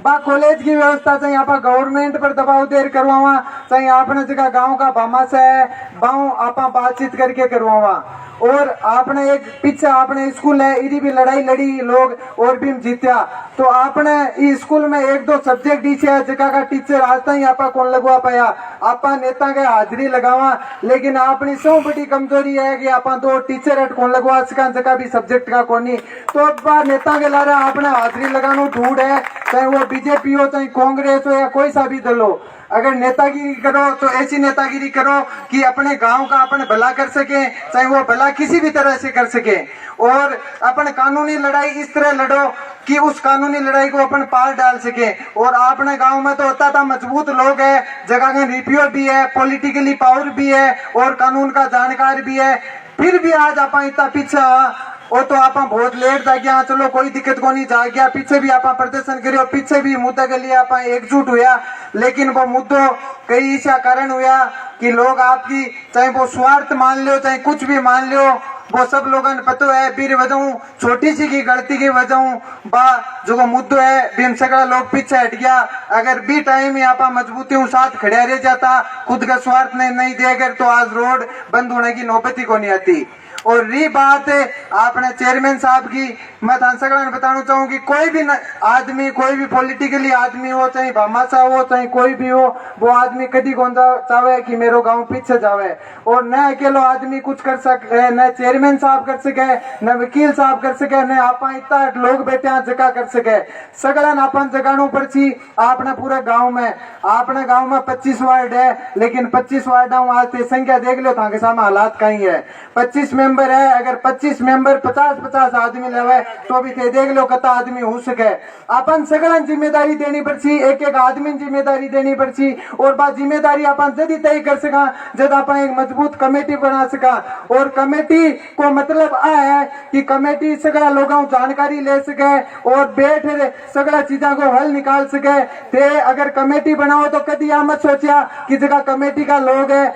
बा कॉलेज की व्यवस्था चाहिए आप गवर्नमेंट पर दबाव देर करवावा, चाहे आपने जगह गांव का भामा से है बाऊ आप बातचीत करके करवावा। और आपने एक पीछे आपने स्कूल है इधी भी लड़ाई लड़ी लोग और भी जीत्या, तो आपने इस स्कूल में 1-2 सब्जेक्ट इसे है जगह का टीचर आज तक आपा कौन लगवा पाया, आपा नेता के हाजिरी लगावा, लेकिन अपनी सौ बड़ी कमजोरी है कि आपा 2 टीचर हेड कौन लगवा सका जगह भी सब्जेक्ट का कोनी, तो अब नेता के लारे आपने हाजिरी लगाना ढूंढ है, चाहे वो बीजेपी हो चाहे कांग्रेस हो या कोई सा भी दल हो। अगर नेतागिरी करो तो ऐसी नेतागिरी करो कि अपने गांव का अपन भला कर सके, चाहे वो भला किसी भी तरह से कर सके, और अपन कानूनी लड़ाई इस तरह लड़ो कि उस कानूनी लड़ाई को अपन पार डाल सके। और अपने गांव में तो होता था मजबूत लोग है, जगह का रिव्यू भी है, पॉलिटिकली पावर भी है और कानून का जानकार भी है, फिर भी आज आप इतना पीछे और तो आप बहुत लेट जा गया, चलो कोई दिक्कत को नहीं जा गया, पीछे भी आप प्रदर्शन करियो, पीछे भी मुद्दे के लिए आप एकजुट हुआ, लेकिन वो मुद्दों कई ऐसा कारण हुआ कि लोग आपकी चाहे वो स्वार्थ मान लो चाहे कुछ भी मान लो, वो सब लोगों ने पता है बीर वजह छोटी सी की गलती की वजह बा जो मुद्दो है बिन सगड़ा लोग पीछे हट गया। अगर भी टाइम यहाँ पर मजबूती साथ खड़े रह जाता, खुद का स्वार्थ नहीं देकर, तो आज रोड बंद होने की नौबत ही को नहीं आती। और रही बात आपने चेयरमैन साहब की, मैं सगड़ा बताना चाहूँ कि कोई भी आदमी, कोई भी पॉलिटिकली आदमी हो, चाहे भामाशा हो चाहे कोई भी हो, वो आदमी कभी कौन चाहे कि मेरो गांव पीछे जावे। और न अकेलो आदमी कुछ कर सके, न चेयरमैन साहब कर सके, न वकील साहब कर सके, न आप इतना लोग बैठे जगह कर सके। सगड़ा अपन जगाणु पड़ी आपने पूरे गाँव में, अपने गाँव में 25 वार्ड है, लेकिन 25 वार्ड आज संख्या देख लो था सामने हालात कहीं है। 25 मेंबर है, अगर 25 मेंबर 50-50 आदमी लेवे तो भी थे देख लो कता आदमी हो सके। अपन सगळन जिम्मेदारी देनी पड़सी, एक एक आदमी जिम्मेदारी देनी पड़सी। और बात जिम्मेदारी अपन जदी तय कर सका जब अपन एक मजबूत कमेटी बना सका। और कमेटी को मतलब आ है कि कमेटी सगळा लोगों जानकारी ले सके और बैठ सगळा चीजा को हल निकाल सके। ते अगर कमेटी बनाओ तो कभी आ मत सोचा कि जगह कमेटी का लोग है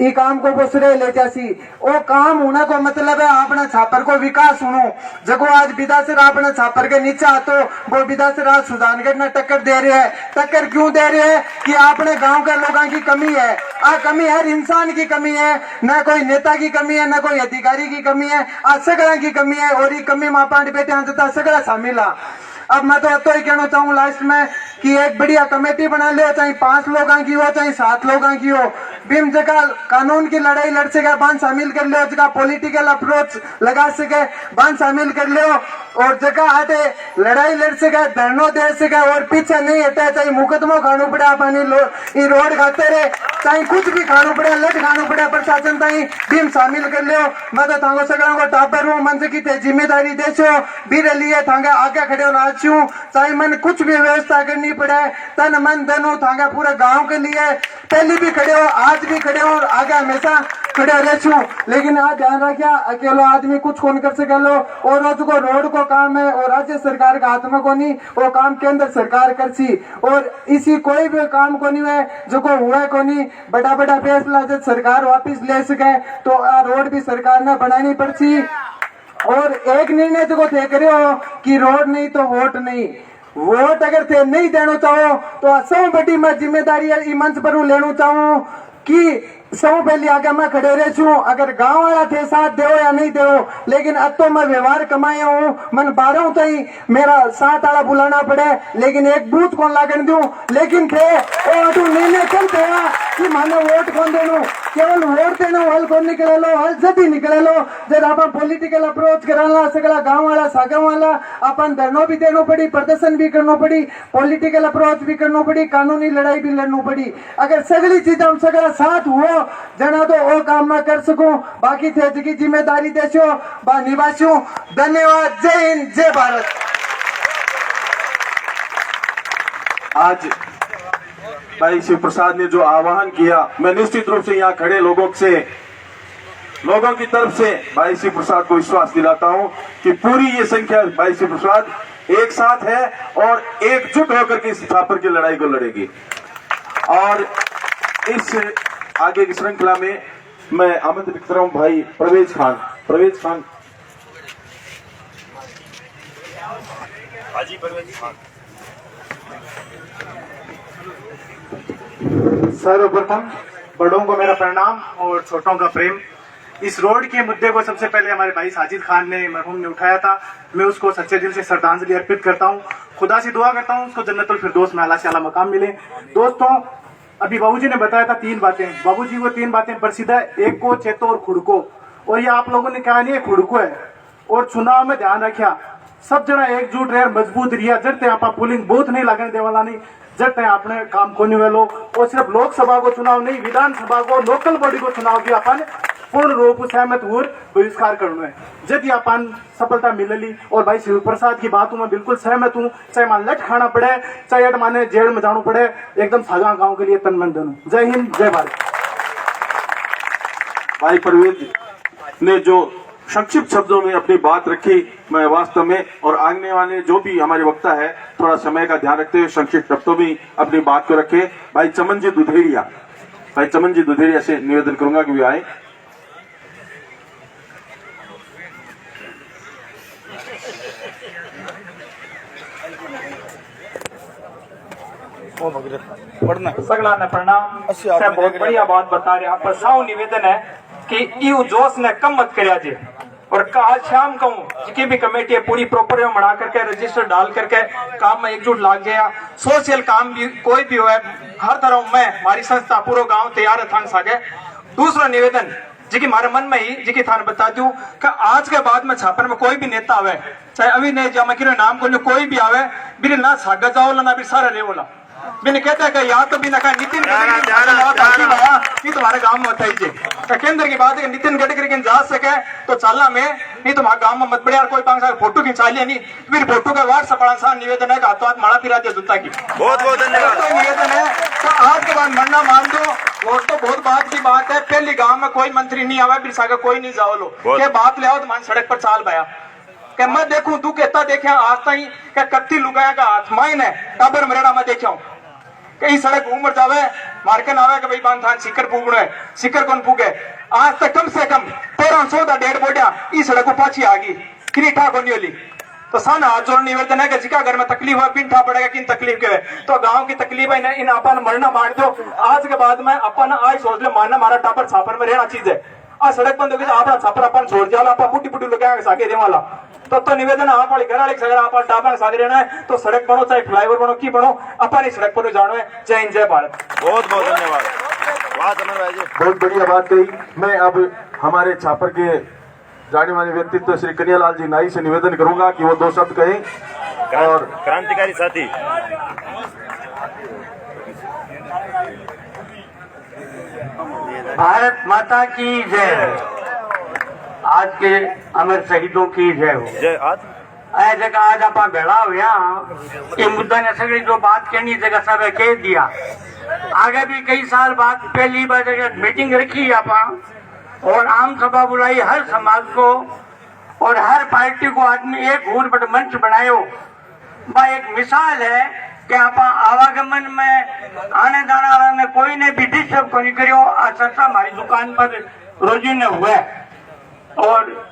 ये काम को वो श्रेय ले जासी। वो काम होने को मतलब है आपने छापर को विकास होनो। जगो आज विदासर आपने छापर के नीचे आतो, वो विदासर आज सुजानगढ़ ने टक्कर दे रहे हैं। टक्कर क्यों दे रहे हैं कि आपने गांव के लोगों की कमी है। आ कमी हर इंसान की कमी है, न कोई नेता की कमी है, न कोई अधिकारी की कमी है, आज सगड़ा की कमी है। और ये कमी माँ पांच बेटे अंततः सगड़ा शामिल है। अब मैं तो ही कहना चाहूँ लास्ट में कि एक बढ़िया कमेटी बना ले, चाहे 5 लोगों की हो चाहे 7 लोगों की हो। बिम जगह कानून की लड़ाई लड़ सके बांध शामिल कर लो, जगह पॉलिटिकल अप्रोच लगा सके बांध शामिल कर लो। और जगह हटे लड़ाई लड़ सके, धरनो दे सके और पीछे नहीं हटे, चाहे मुकदमो खानू पड़े अपनी रोड खाते रहे, चाहे कुछ भी खानू पड़े, लट खानू पड़े, प्रशासन ताई बिम शामिल कर लो। मैं तो थांगो सगड़ा को टापर हूँ, मन से की जिम्मेदारी देशो बीरे लिए थांगा आगे खड़े हो राजू, चाहे मन कुछ भी व्यवस्था करनी पड़े, तन मन धन थांगा पूरे गांव के लिए पहले भी खड़े हो, आज भी खड़े हो और आगे हमेशा खड़े रहूं। लेकिन आज ध्यान रखिया अकेलो आदमी कुछ कौन कर सके लो। और रोज को रोड को काम है और राज्य सरकार का हाथ में को नहीं, वो काम केंद्र सरकार कर सी। और इसी कोई भी काम को नहीं है जो को हुआ को नहीं, बड़ा बड़ा फैसला जब सरकार वापिस ले सके तो रोड भी सरकार ने बनानी पड़ती। और एक निर्णय जो थे करे हो कि रोड नहीं तो वोट नहीं, वोट अगर थे नहीं देना चाहो तो सब बड़ी मैं जिम्मेदारी मंच पर लेना चाहूँ कि सब पहले आगे मैं खड़े रह छू। अगर गांव वाला थे साथ दो या नहीं दो, लेकिन अब तो मैं व्यवहार कमाया हूँ, मन 12 तई मेरा साथ आला बुलाना पड़े, लेकिन एक बूथ कौन लागन दूं। लेकिन थे निर्णय चलते हैं कि मानो वोट कौन देनो, केवल वोट देनो हल कौन निकले लो, हल जब निकले लो जब आप पॉलिटिकल अप्रोच कराना सगला गाँव वाला सागाव वाला अपन धरनो भी देनो पड़ी, प्रदर्शन भी करना पड़ी, पॉलिटिकल अप्रोच भी करना पड़ी, कानूनी लड़ाई भी लड़नी पड़ी। अगर सगली चीज हम सगला साथ हुआ जना तो वो काम मैं कर सकूं, बाकी थे की जिम्मेदारी देशो बा निवासू। धन्यवाद। जय हिंद, जय भारत। आज भाई शिव प्रसाद ने जो आह्वान किया, मैं निश्चित रूप से यहाँ खड़े लोगों की तरफ से भाई शिव प्रसाद को विश्वास दिलाता हूं कि पूरी ये संख्या भाई शिव प्रसाद एक साथ है और एकजुट होकर के इस छापर की लड़ाई को लड़ेगी। और इस आगे की श्रृंखला में मैं आमंत्रित कर रहा हूं भाई परवेज खान। सर्वप्रथम बड़ों को मेरा प्रणाम और छोटों का प्रेम। इस रोड के मुद्दे को सबसे पहले हमारे भाई साजिद खान ने मरहूम ने उठाया था, मैं उसको सच्चे दिल से श्रद्धांजलि अर्पित करता हूँ। खुदा से दुआ करता हूँ उसको जन्नतुल फिरदौस में आला से आला मकाम मिले। दोस्तों, अभी बाबूजी ने बताया था 3 बातें, बाबूजी वो 3 बातें प्रसिद्ध है, एक को, चेतो और खुड़को। और ये आप लोगों ने कहा नहीं है खुड़को है। और चुनाव में ध्यान रखा सब जना एकजुट रहे, मजबूत रिया, जड़ते आप पोलिंग बूथ नहीं लगने देवाला नहीं, जड़ते आपने काम को नहीं लो। और सिर्फ लोकसभा को चुनाव नहीं, विधानसभा को, लोकल बॉडी को चुनाव भी अपन पूर्ण रूप सहमत हो बहिष्कार करना है। जब अपन सफलता मिलली और भाई शिव प्रसाद की बातों में बिल्कुल सहमत हूँ, चाहे मान लट खाना पड़े, चाहे माने जेल में जाना पड़े, एकदम सागा गांव के लिए तन मन धन। जय हिंद, जय भारत। भाई परवेज ने जो संक्षिप्त शब्दों में अपनी बात रखी, मैं वास्तव में और आने वाले जो भी हमारे वक्ता है थोड़ा समय का ध्यान रखते हुए संक्षिप्त शब्दों में अपनी बात को रखे। भाई चमन जी दुधेड़िया। भाई चमन जी दुधेरिया से निवेदन करूंगा कि वे आए। सगला ने प्रणाम। बहुत बढ़िया बात बता रहे आप, पर साव निवेदन है कि यू जोश ने कम मत करिया जे, और आज शाम कहूँ जितनी भी कमेटी है पूरी प्रॉपर बना करके रजिस्टर डाल करके काम में एकजुट लाग गया। सोशल काम भी कोई भी हो, हर तरह मैं हमारी संस्था पूरा गांव तैयार है सागे। दूसरा निवेदन जी हमारे मन में ही जी थाने बता दूं कि आज के बाद में छापर में कोई भी नेता आवे, चाहे अभी नहीं जामा कि नाम को कोई भी आवे, बिना ना सागा जाओ ना भी सारा रेवोला बिना कहता है कि या तो बिना कहा नितिन गडकरी तुम्हारे गांव में बताई जी केंद्र की बात है कि नितिन गडकरी के जा सके तो चालना में, नहीं तो गांव में मत बढ़िया कोई पांच फोटो खिंचा लिया नहीं फिर फोटो का वाट्सअप बड़ा निवेदन है कि हाथों हाथ माड़ा फिरा दिया जूता की। बहुत बहुत धन्यवाद। निवेदन है तो आज के बाद मरना मान दो, और तो बहुत बात की बात है, पहली गांव में कोई मंत्री नहीं आवा फिर सागा कोई नहीं जाओ लो के बात ले आओ तो मान सड़क पर चाल पाया कि मैं देखूं तू कहता देखा आज तई क्या कत्ती लुगाया का हाथ माइन है टाबर मरेड़ा में देखा कई सड़क उमर जावे मार्कन आवे कि भाई बांधान सिकर पूगणो है, सिकर कौन पूगे आज तक कम से कम 1300 डेढ़ बोटिया इस सड़क को पाछी आ गई किनी ठाक होनी होली। तो सान आज जो निवेदन है कि जिका घर में तकलीफ है पिन ठा पड़ेगा किन तकलीफ के तो गांव की तकलीफ है इन अपन मरना मार दो। आज के बाद में अपन आज सोच ले मारना मारा टापर छापर में रहना चीज है। आज सड़क बंद होगी तो आप छापर अपन छोड़ जाला आप पुटी पुटी लगा सागे दे वाला तो निवेदन आप वाली घर वाले अगर आप टापर सागे रहना है तो सड़क बनो चाहे फ्लाईओवर बनो की बनो अपन इस सड़क पर जानो है। जय हिंद जय भारत। बहुत बहुत धन्यवाद। बहुत बढ़िया बात कही। मैं अब हमारे छापर के जाने माने व्यक्तित्व श्री कन्हैयालाल जी नाई से निवेदन करूंगा कि वो 2 शब्द कहें। और क्रांतिकारी साथी भारत माता की जय। आज के अमर शहीदों की जय हो। जय। आज जगह आज आप भेड़ा हुआ ये मुद्दा ने सगड़ी जो बात कहनी जगह सब कह दिया। आगे भी कई साल बाद पहली बार जगह मीटिंग रखी आप और आम सभा बुलाई हर समाज को और हर पार्टी को आदमी एक घूर पर मंच बनायो। वह एक मिसाल है कि आप आवागमन में आने जाने वाला ने कोई ने भी डिस्टर्ब नहीं करियो। आज चर्चा हमारी दुकान पर रोजी ने हुआ और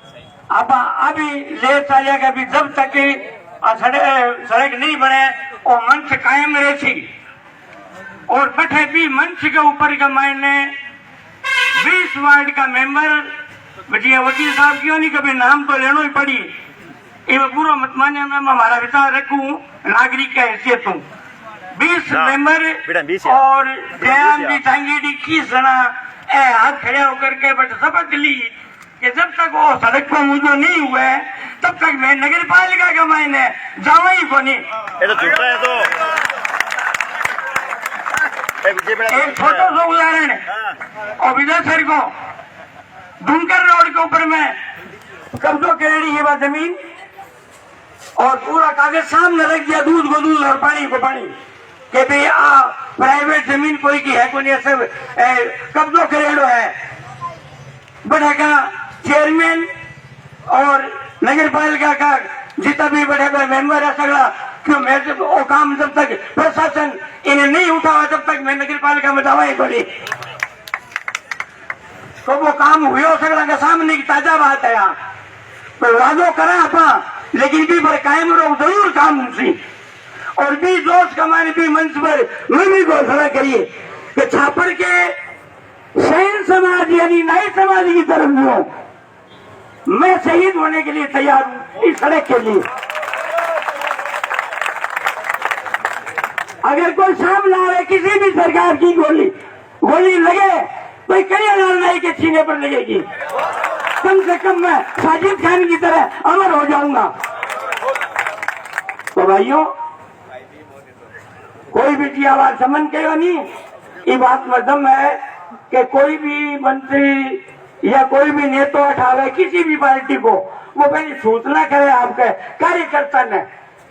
आप अभी ले चलिए कि अभी जब तक सड़क नहीं बने और मंच कायम रहे थी और बैठे भी मंच के ऊपर का मायने 20 वार्ड का मेंबर बचिए वकील साहब क्यों नहीं कभी नाम तो लेना ही पड़ी ये पूरा मत माने मैं हमारा विचार रखूं नागरिक का हैसियत हूँ। 20 मेंबर और जयान जी सांगेडी की सना हाथ खड़े होकर के बट शपथ ली कि जब तक वो सड़क पर मुझे नहीं हुआ है तब तक मैं नगर पालिका का मायने जावा ही को नहीं। एक छोटा सा उदाहरण और विजय सर को डूंगर रोड के ऊपर में कब्जों के रेडी है वह जमीन और पूरा कागज सामने रख दिया दूध को दूध और पानी को पानी के भाई आ प्राइवेट जमीन कोई की है कोई सब कब्जों के रेडो है। बढ़ेगा चेयरमैन और नगर पालिका का जितना भी बड़े बड़े मेंबर है सगला क्यों मैं वो काम जब तक प्रशासन इन्हें नहीं उठावा तब तक मैं नगर पालिका में दवाई पड़ी तो वो काम हुआ सगला के सामने की ताजा बात है। यहाँ तो वादो करा आप लेकिन भी पर कायम रहो जरूर काम उनसी और भी जोश कमाने भी मंच पर मैं भी घोषणा करिए कि छापर के शहीद समाज यानी नाई समाज की तरफ हूँ मैं शहीद होने के लिए तैयार हूँ इस सड़क के लिए। अगर कोई सामने आ रहा है किसी भी सरकार की गोली लगे तो कन्हैयालाल नाई के सीने पर लगेगी। कम से कम मैं साजिद खान की तरह अमर हो जाऊंगा। तो भाइयों कोई भी की आवाज समन कहो नहीं ये बात में दम है कि कोई भी मंत्री या कोई भी नेता उठावे किसी भी पार्टी को वो पहले सूचना करे आपके कार्यकर्ता ने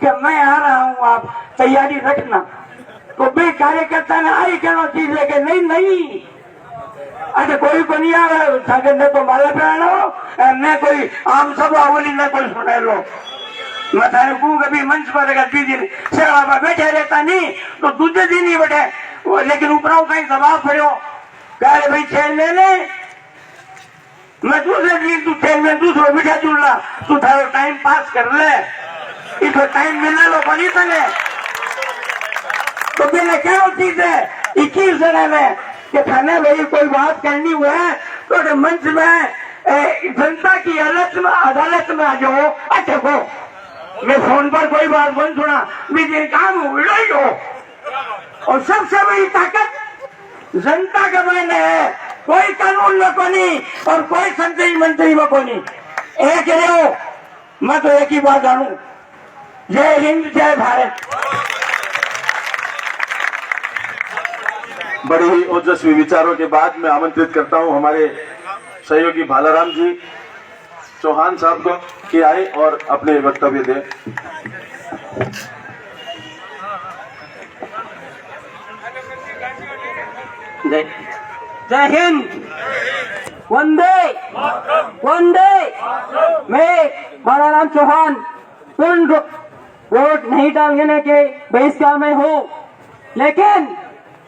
कि मैं आ रहा हूँ आप तैयारी रखना। तो भाई कार्यकर्ता ने आई कहना चीज है कि नहीं अरे कोई को नहीं आ रहा ने तो माला पहना हो न कोई आम सभा बोली न कोई सुने लो मैं थाने कहूँ कभी मंच पर अगर 20 दिन सेवा पर बैठे रहता नहीं तो दूसरे दिन ही बैठे लेकिन ऊपर कहीं दबाव पड़ो कह भाई चेयरमैन है मैं दूसरे दिन तू चेयरमैन दूसरो बिठा जुड़ला तू थारो टाइम पास कर ले इको टाइम मिलने लो बनी तने तो मैंने क्या चीज है 21 जने में कि थाने भाई कोई बात करनी हुआ है तो मंच में जनता की अदालत में आ जाओ अच्छा को मैं फोन पर कोई बात बंद सुना मुझे काम ही हो और सबसे बड़ी ताकत जनता के मायने है कोई कानून में को नहीं और कोई संसदीय मंत्री में को नहीं एक रहो मैं तो एक ही बात जानू जय हिंद जय भारत। बड़े ही ओजस्वी विचारों के बाद मैं आमंत्रित करता हूं हमारे सहयोगी भालाराम जी चौहान साहब को कि आए और अपने वक्तव्य दें। जय हिंद वंदे वंदे। मैं भालाराम चौहान पूर्ण वोट नहीं डालने के बहिष्कार में हूँ लेकिन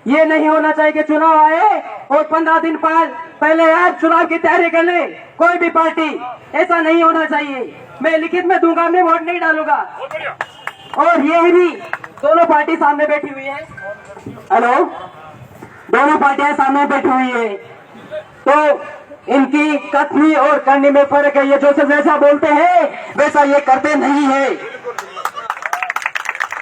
ये नहीं होना चाहिए कि चुनाव आए और 15 दिन पहले यार चुनाव की तैयारी कर ले कोई भी पार्टी ऐसा नहीं होना चाहिए। मैं लिखित में दूंगा मैं वोट नहीं डालूंगा और ये भी दोनों पार्टी सामने बैठी हुई है। हेलो दोनों पार्टियां सामने बैठी हुई है तो इनकी कथनी और करने में फर्क है। ये जो से जैसा बोलते हैं वैसा ये करते नहीं है।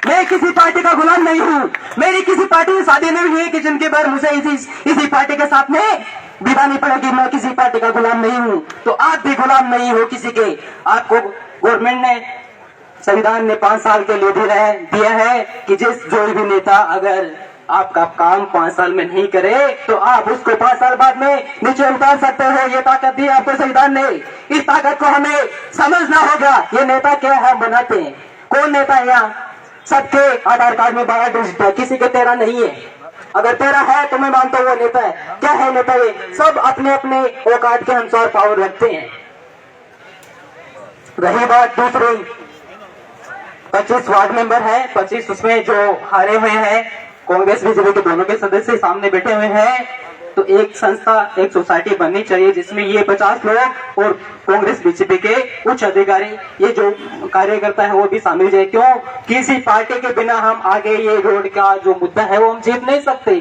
मैं किसी पार्टी का गुलाम नहीं हूँ। मेरी किसी पार्टी से शादी नहीं हुई कि जिनके बारे मुझे इसी पार्टी के साथ में दीवानी पड़ेगी। मैं किसी पार्टी का गुलाम नहीं हूँ तो आप भी गुलाम नहीं हो किसी के। आपको गवर्नमेंट ने संविधान ने 5 साल के लिए दिया है कि जो भी नेता अगर आपका काम 5 साल में नहीं करे तो आप उसको 5 साल बाद में नीचे उतार सकते हो। ये ताकत दी आपको संविधान ने। इस ताकत को हमें समझना होगा। ये नेता क्या है बनाते हैं कौन नेता है यहाँ सबके आधार कार्ड में 12 डिजिट है किसी के 13 नहीं है। अगर 13 है तो मैं मानता हूँ वो नेता है। क्या है नेता? ये सब अपने अपने औकात के अनुसार पावर रखते हैं। रही बात दूसरी 25 वार्ड मेंबर है 25 उसमें जो हारे हुए हैं कांग्रेस बीजेपी के दोनों के सदस्य सामने बैठे हुए हैं तो एक संस्था एक सोसाइटी बननी चाहिए जिसमें ये 50 लोग और कांग्रेस बीजेपी के उच्च अधिकारी ये जो कार्यकर्ता है वो भी शामिल जाए। क्यों? किसी पार्टी के बिना हम आगे ये रोड का जो मुद्दा है वो हम जीत नहीं सकते।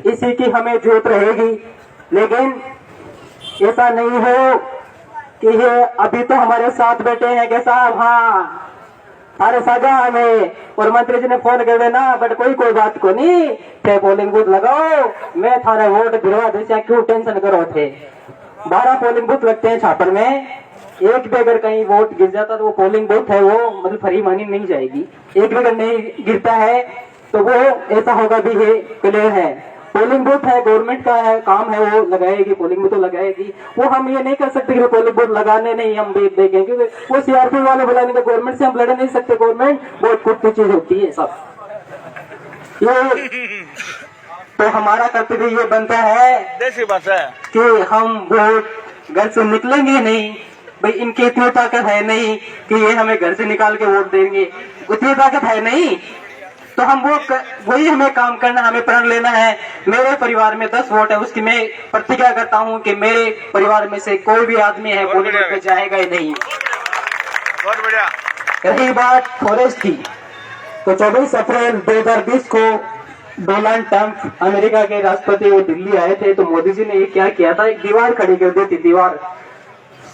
इसी की हमें जरूरत रहेगी लेकिन ऐसा नहीं हो कि ये अभी तो हमारे साथ बैठे हैं कि साहब हाँ अरे सजा हमें और मंत्री जी ने फोन कर देना बट कोई बात को नहीं थे पोलिंग बूथ लगाओ मैं थारे वोट गिरवा दे क्यों टेंशन करो थे। 12 पोलिंग बूथ लगते हैं छापर में एक भी अगर कहीं वोट गिर जाता तो वो पोलिंग बूथ है वो मतलब फ्री मानी नहीं जाएगी। एक भी अगर नहीं गिरता है तो वो ऐसा होगा भी है क्लियर है। पोलिंग बूथ है गवर्नमेंट का है काम है वो लगाएगी पोलिंग बूथ तो लगाएगी। वो हम ये नहीं कर सकते कि पोलिंग बूथ लगाने नहीं हम देखेंगे क्योंकि वो सीआरपी वाले बुलाने का गवर्नमेंट से हम लड़ नहीं सकते। गवर्नमेंट बहुत कुछ की चीज होती है सब ये तो हमारा कर्तव्य ये बनता है कि हम वोट घर से निकलेंगे नहीं। भाई इनकी इतनी ताकत है नहीं कि ये हमें घर से निकाल के वोट देंगे उतनी ताकत है नहीं तो हम वही हमें काम करना हमें प्रण लेना है। मेरे परिवार में 10 वोट है उसकी मैं प्रतिज्ञा करता हूं कि मेरे परिवार में से कोई भी आदमी है पोलिंग बूथ पे जाएगा ही नहीं। बहुत बढ़िया। रही बात फॉरेस्ट की तो 24 अप्रैल 2020 को डोनाल्ड ट्रंप अमेरिका के राष्ट्रपति वो दिल्ली आए थे तो मोदी जी ने ये क्या किया था एक दीवार खड़ी कर दी थी। दीवार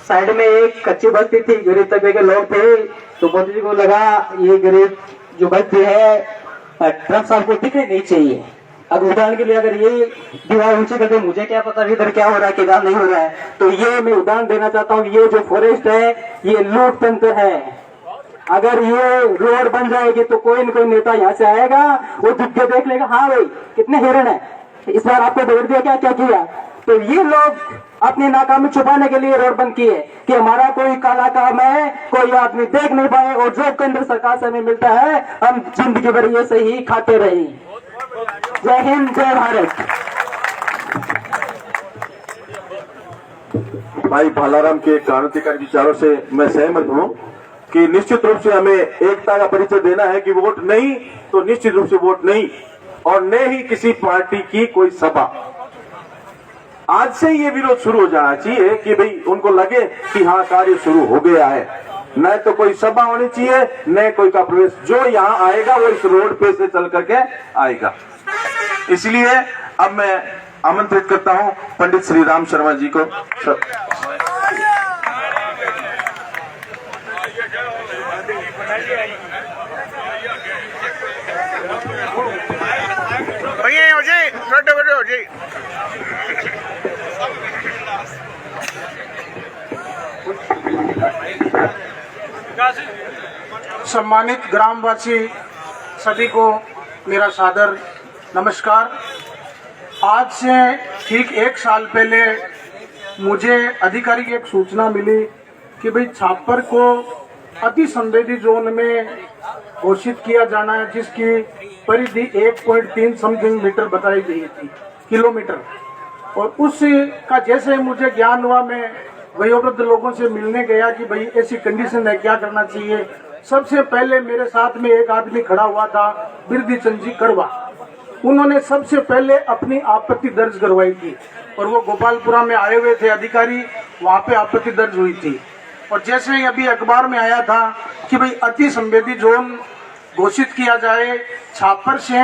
साइड में एक कच्ची बस्ती थी गरीब तबके के लोग थे तो मोदी जी को लगा ये गरीब जो बस्ती है ट्रंप साहब को दिखनी नहीं चाहिए। अब उदाहरण के लिए अगर ये दीवार ऊंची कर दे मुझे क्या पता इधर क्या हो रहा है क्या नहीं हो रहा है। तो ये मैं उदाहरण देना चाहता हूँ ये जो फॉरेस्ट है ये लूट तंत्र है। अगर ये रोड बन जाएगी तो कोई न कोई नेता यहाँ से आएगा वो झुक के देख लेगा हाँ भाई कितने हिरण है इस बार आपको दौड़ दिया क्या किया। तो ये लोग अपनी नाकामी छुपाने के लिए रोड बंद किए कि हमारा कोई काला काम है कोई आदमी देख नहीं पाए और जो केंद्र सरकार से हमें मिलता है हम जिंदगी भर ये से ही खाते रहे। जय हिंद जय भारत। भाई भालाराम के क्रांतिकारी विचारों से मैं सहमत हूँ कि निश्चित रूप से हमें एकता का परिचय देना है कि वोट नहीं तो निश्चित रूप से वोट नहीं और न ही किसी पार्टी की कोई सभा। आज से ये विरोध शुरू हो जाना चाहिए कि भाई उनको लगे कि हाँ कार्य शुरू हो गया है। न तो कोई सभा होनी चाहिए, न कोई का प्रवेश। जो यहाँ आएगा वो इस रोड पे से चल करके आएगा। इसलिए अब मैं आमंत्रित करता हूं पंडित श्री राम शर्मा जी को। भैया हो जी, छोटे बड़े हो जी। सम्मानित ग्रामवासी सभी को मेरा सादर नमस्कार। आज से ठीक 1 साल पहले मुझे अधिकारी की एक सूचना मिली कि भाई छापर को अति संवेदी जोन में घोषित किया जाना है, जिसकी परिधि 1.3 समथिंग मीटर बताई गई थी, किलोमीटर। और उसका जैसे मुझे ज्ञान हुआ, मैं वयोवृद्ध लोगों से मिलने गया कि भाई ऐसी कंडीशन है, क्या करना चाहिए। सबसे पहले मेरे साथ में एक आदमी खड़ा हुआ था, बिरदी चंद जी करवा। उन्होंने सबसे पहले अपनी आपत्ति दर्ज करवाई थी और वो गोपालपुरा में आए हुए थे अधिकारी, वहां पे आपत्ति दर्ज हुई थी। और जैसे ही अभी अखबार में आया था कि भाई अति संवेदी जोन घोषित किया जाए, छापर से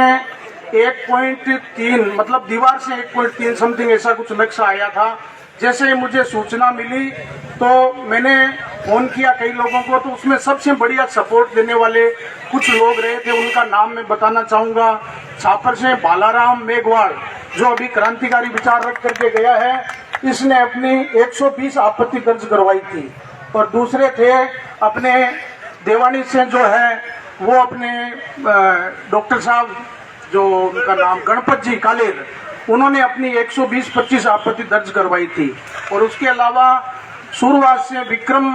1.3 मतलब दीवार से 1.3 समथिंग ऐसा कुछ नक्शा आया था। जैसे ही मुझे सूचना मिली तो मैंने फोन किया कई लोगों को, तो उसमें सबसे बढ़िया सपोर्ट देने वाले कुछ लोग रहे थे। उनका नाम मैं बताना चाहूंगा। छापर से बालाराम मेघवाल, जो अभी क्रांतिकारी विचार रख करके गया है, इसने अपनी 120 आपत्ति दर्ज करवाई थी। और दूसरे थे अपने देवानी से जो है वो अपने डॉक्टर साहब, जो उनका नाम गणपत जी कालेर, उन्होंने अपनी 120-25 आपत्ति दर्ज करवाई थी। और उसके अलावा सूरवास से विक्रम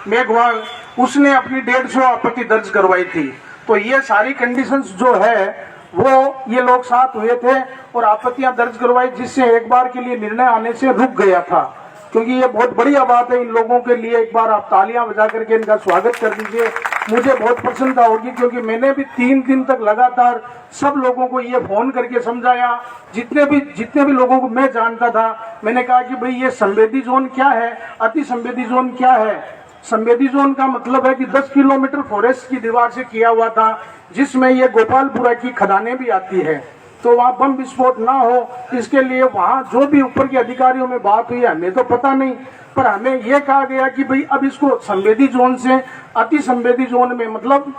मेघवाल, उसने अपनी 150 आपत्ति दर्ज करवाई थी। तो ये सारी कंडीशंस जो है वो ये लोग साथ हुए थे और आपत्तियां दर्ज करवाई, जिससे एक बार के लिए निर्णय आने से रुक गया था। क्योंकि ये बहुत बढ़िया बात है इन लोगों के लिए। एक बार आप तालियां बजा करके इनका स्वागत कर दीजिए, मुझे बहुत प्रसन्नता होगी। क्योंकि मैंने भी 3 दिन तक लगातार सब लोगों को ये फोन करके समझाया, जितने भी लोगों को मैं जानता था। मैंने कहा कि भाई ये संवेदी जोन क्या है, अति संवेदी जोन क्या है। संवेदी जोन का मतलब है कि 10 किलोमीटर फॉरेस्ट की दीवार से किया हुआ था, जिसमें ये गोपालपुरा की खदानें भी आती है। तो वहाँ बम विस्फोट ना हो, इसके लिए वहाँ जो भी ऊपर के अधिकारियों में बात हुई, हमें तो पता नहीं, पर हमें यह कहा गया कि भाई अब इसको संवेदी जोन से अति संवेदी जोन में मतलब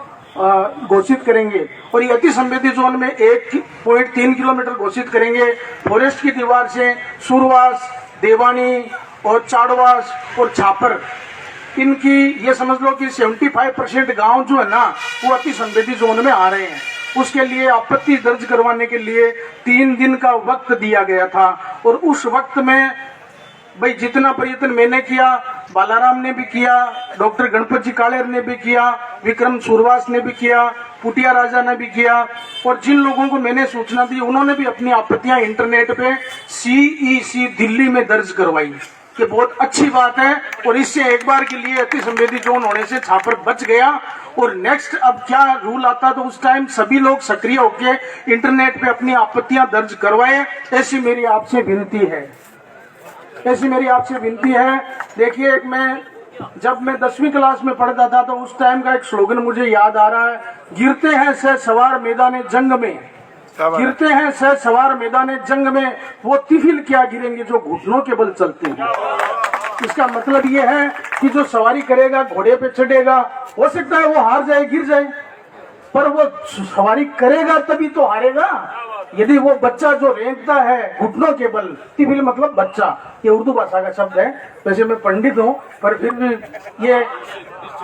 घोषित करेंगे। और ये अति संवेदी जोन में 1.3 किलोमीटर घोषित करेंगे। फॉरेस्ट की दीवार से सुरवास, देवानी और चाड़वास और छापर, इनकी ये समझ लो कि 75% गांव जो है ना वो अति संवेदी जोन में आ रहे हैं। उसके लिए आपत्ति दर्ज करवाने के लिए 3 दिन का वक्त दिया गया था। और उस वक्त में भाई जितना प्रयत्न मैंने किया, बालाराम ने भी किया, डॉक्टर गणपत जी कालेर ने भी किया, विक्रम सूरवास ने भी किया, पुटिया राजा ने भी किया। और जिन लोगों को मैंने सूचना दी उन्होंने भी अपनी आपत्तियां इंटरनेट पे CEC दिल्ली में दर्ज करवाई। ये बहुत अच्छी बात है। और इससे एक बार के लिए अति संवेदी जोन होने से छापर बच गया। और नेक्स्ट अब क्या रूल आता तो उस टाइम सभी लोग सक्रिय होकर इंटरनेट पे अपनी आपत्तियां दर्ज करवाए, ऐसी मेरी आपसे विनती है। देखिए, जब मैं 10वीं क्लास में पढ़ता था तो उस टाइम का एक स्लोगन मुझे याद आ रहा है, गिरते हैं सह सवार मैदाने जंग में, गिरते हैं सह सवार मैदाने जंग में, वो तिफिल क्या गिरेंगे जो घुटनों के बल चलते हैं। इसका मतलब ये है कि जो सवारी करेगा, घोड़े पे चढ़ेगा, हो सकता है वो हार जाए, गिर जाए, पर वो सवारी करेगा तभी तो हारेगा। यदि वो बच्चा जो रेंगता है घुटनों के बल, तिफिल मतलब बच्चा, ये उर्दू भाषा का शब्द है। वैसे मैं पंडित हूँ, पर फिर भी ये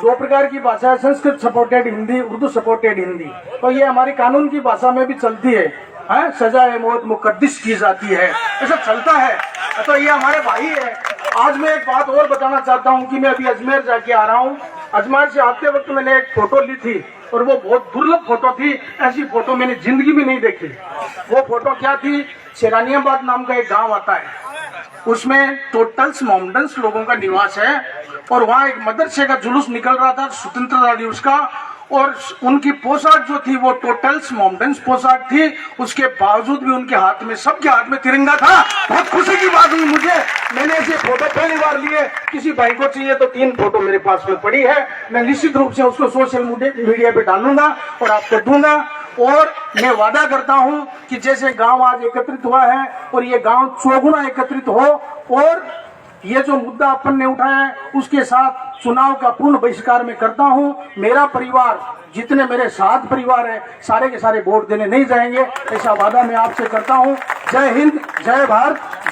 2 प्रकार की भाषा है, संस्कृत सपोर्टेड हिंदी, उर्दू सपोर्टेड हिंदी। तो ये हमारी कानून की भाषा में भी चलती है, सजाए मौत मुकद्दस की जाती है, ऐसा चलता है। तो ये हमारे भाई है। आज मैं एक बात और बताना चाहता हूँ कि मैं अभी अजमेर जाके आ रहा हूँ। अजमेर से आते वक्त मैंने एक फोटो ली थी और वो बहुत दुर्लभ फोटो थी। ऐसी फोटो मैंने जिंदगी में नहीं देखी। वो फोटो क्या थी, शेरानियाबाद नाम का एक गांव आता है, उसमें टोटल्स मोमडन्स लोगों का निवास है। और वहाँ एक मदरसे का जुलूस निकल रहा था स्वतंत्रता दिवस का। और उनकी पोशाक जो थी वो टोटल्स मोमडन्स पोशाक थी, उसके बावजूद भी उनके हाथ में, सबके हाथ में तिरंगा था। बहुत खुशी की बात हुई मुझे, मैंने ऐसे फोटो पहली बार लिए। किसी भाई को चाहिए तो 3 फोटो मेरे पास में पड़ी है, मैं निश्चित रूप से उसको सोशल मीडिया पे डालूंगा और आपको दूंगा। और मैं वादा करता हूं कि जैसे गांव आज एकत्रित हुआ है और ये गांव चौगुना एकत्रित हो, और ये जो मुद्दा अपन ने उठाया है उसके साथ चुनाव का पूर्ण बहिष्कार मैं करता हूं। मेरा परिवार, जितने मेरे 7 परिवार है, सारे के सारे वोट देने नहीं जाएंगे, ऐसा वादा मैं आपसे करता हूं। जय हिंद, जय भारत।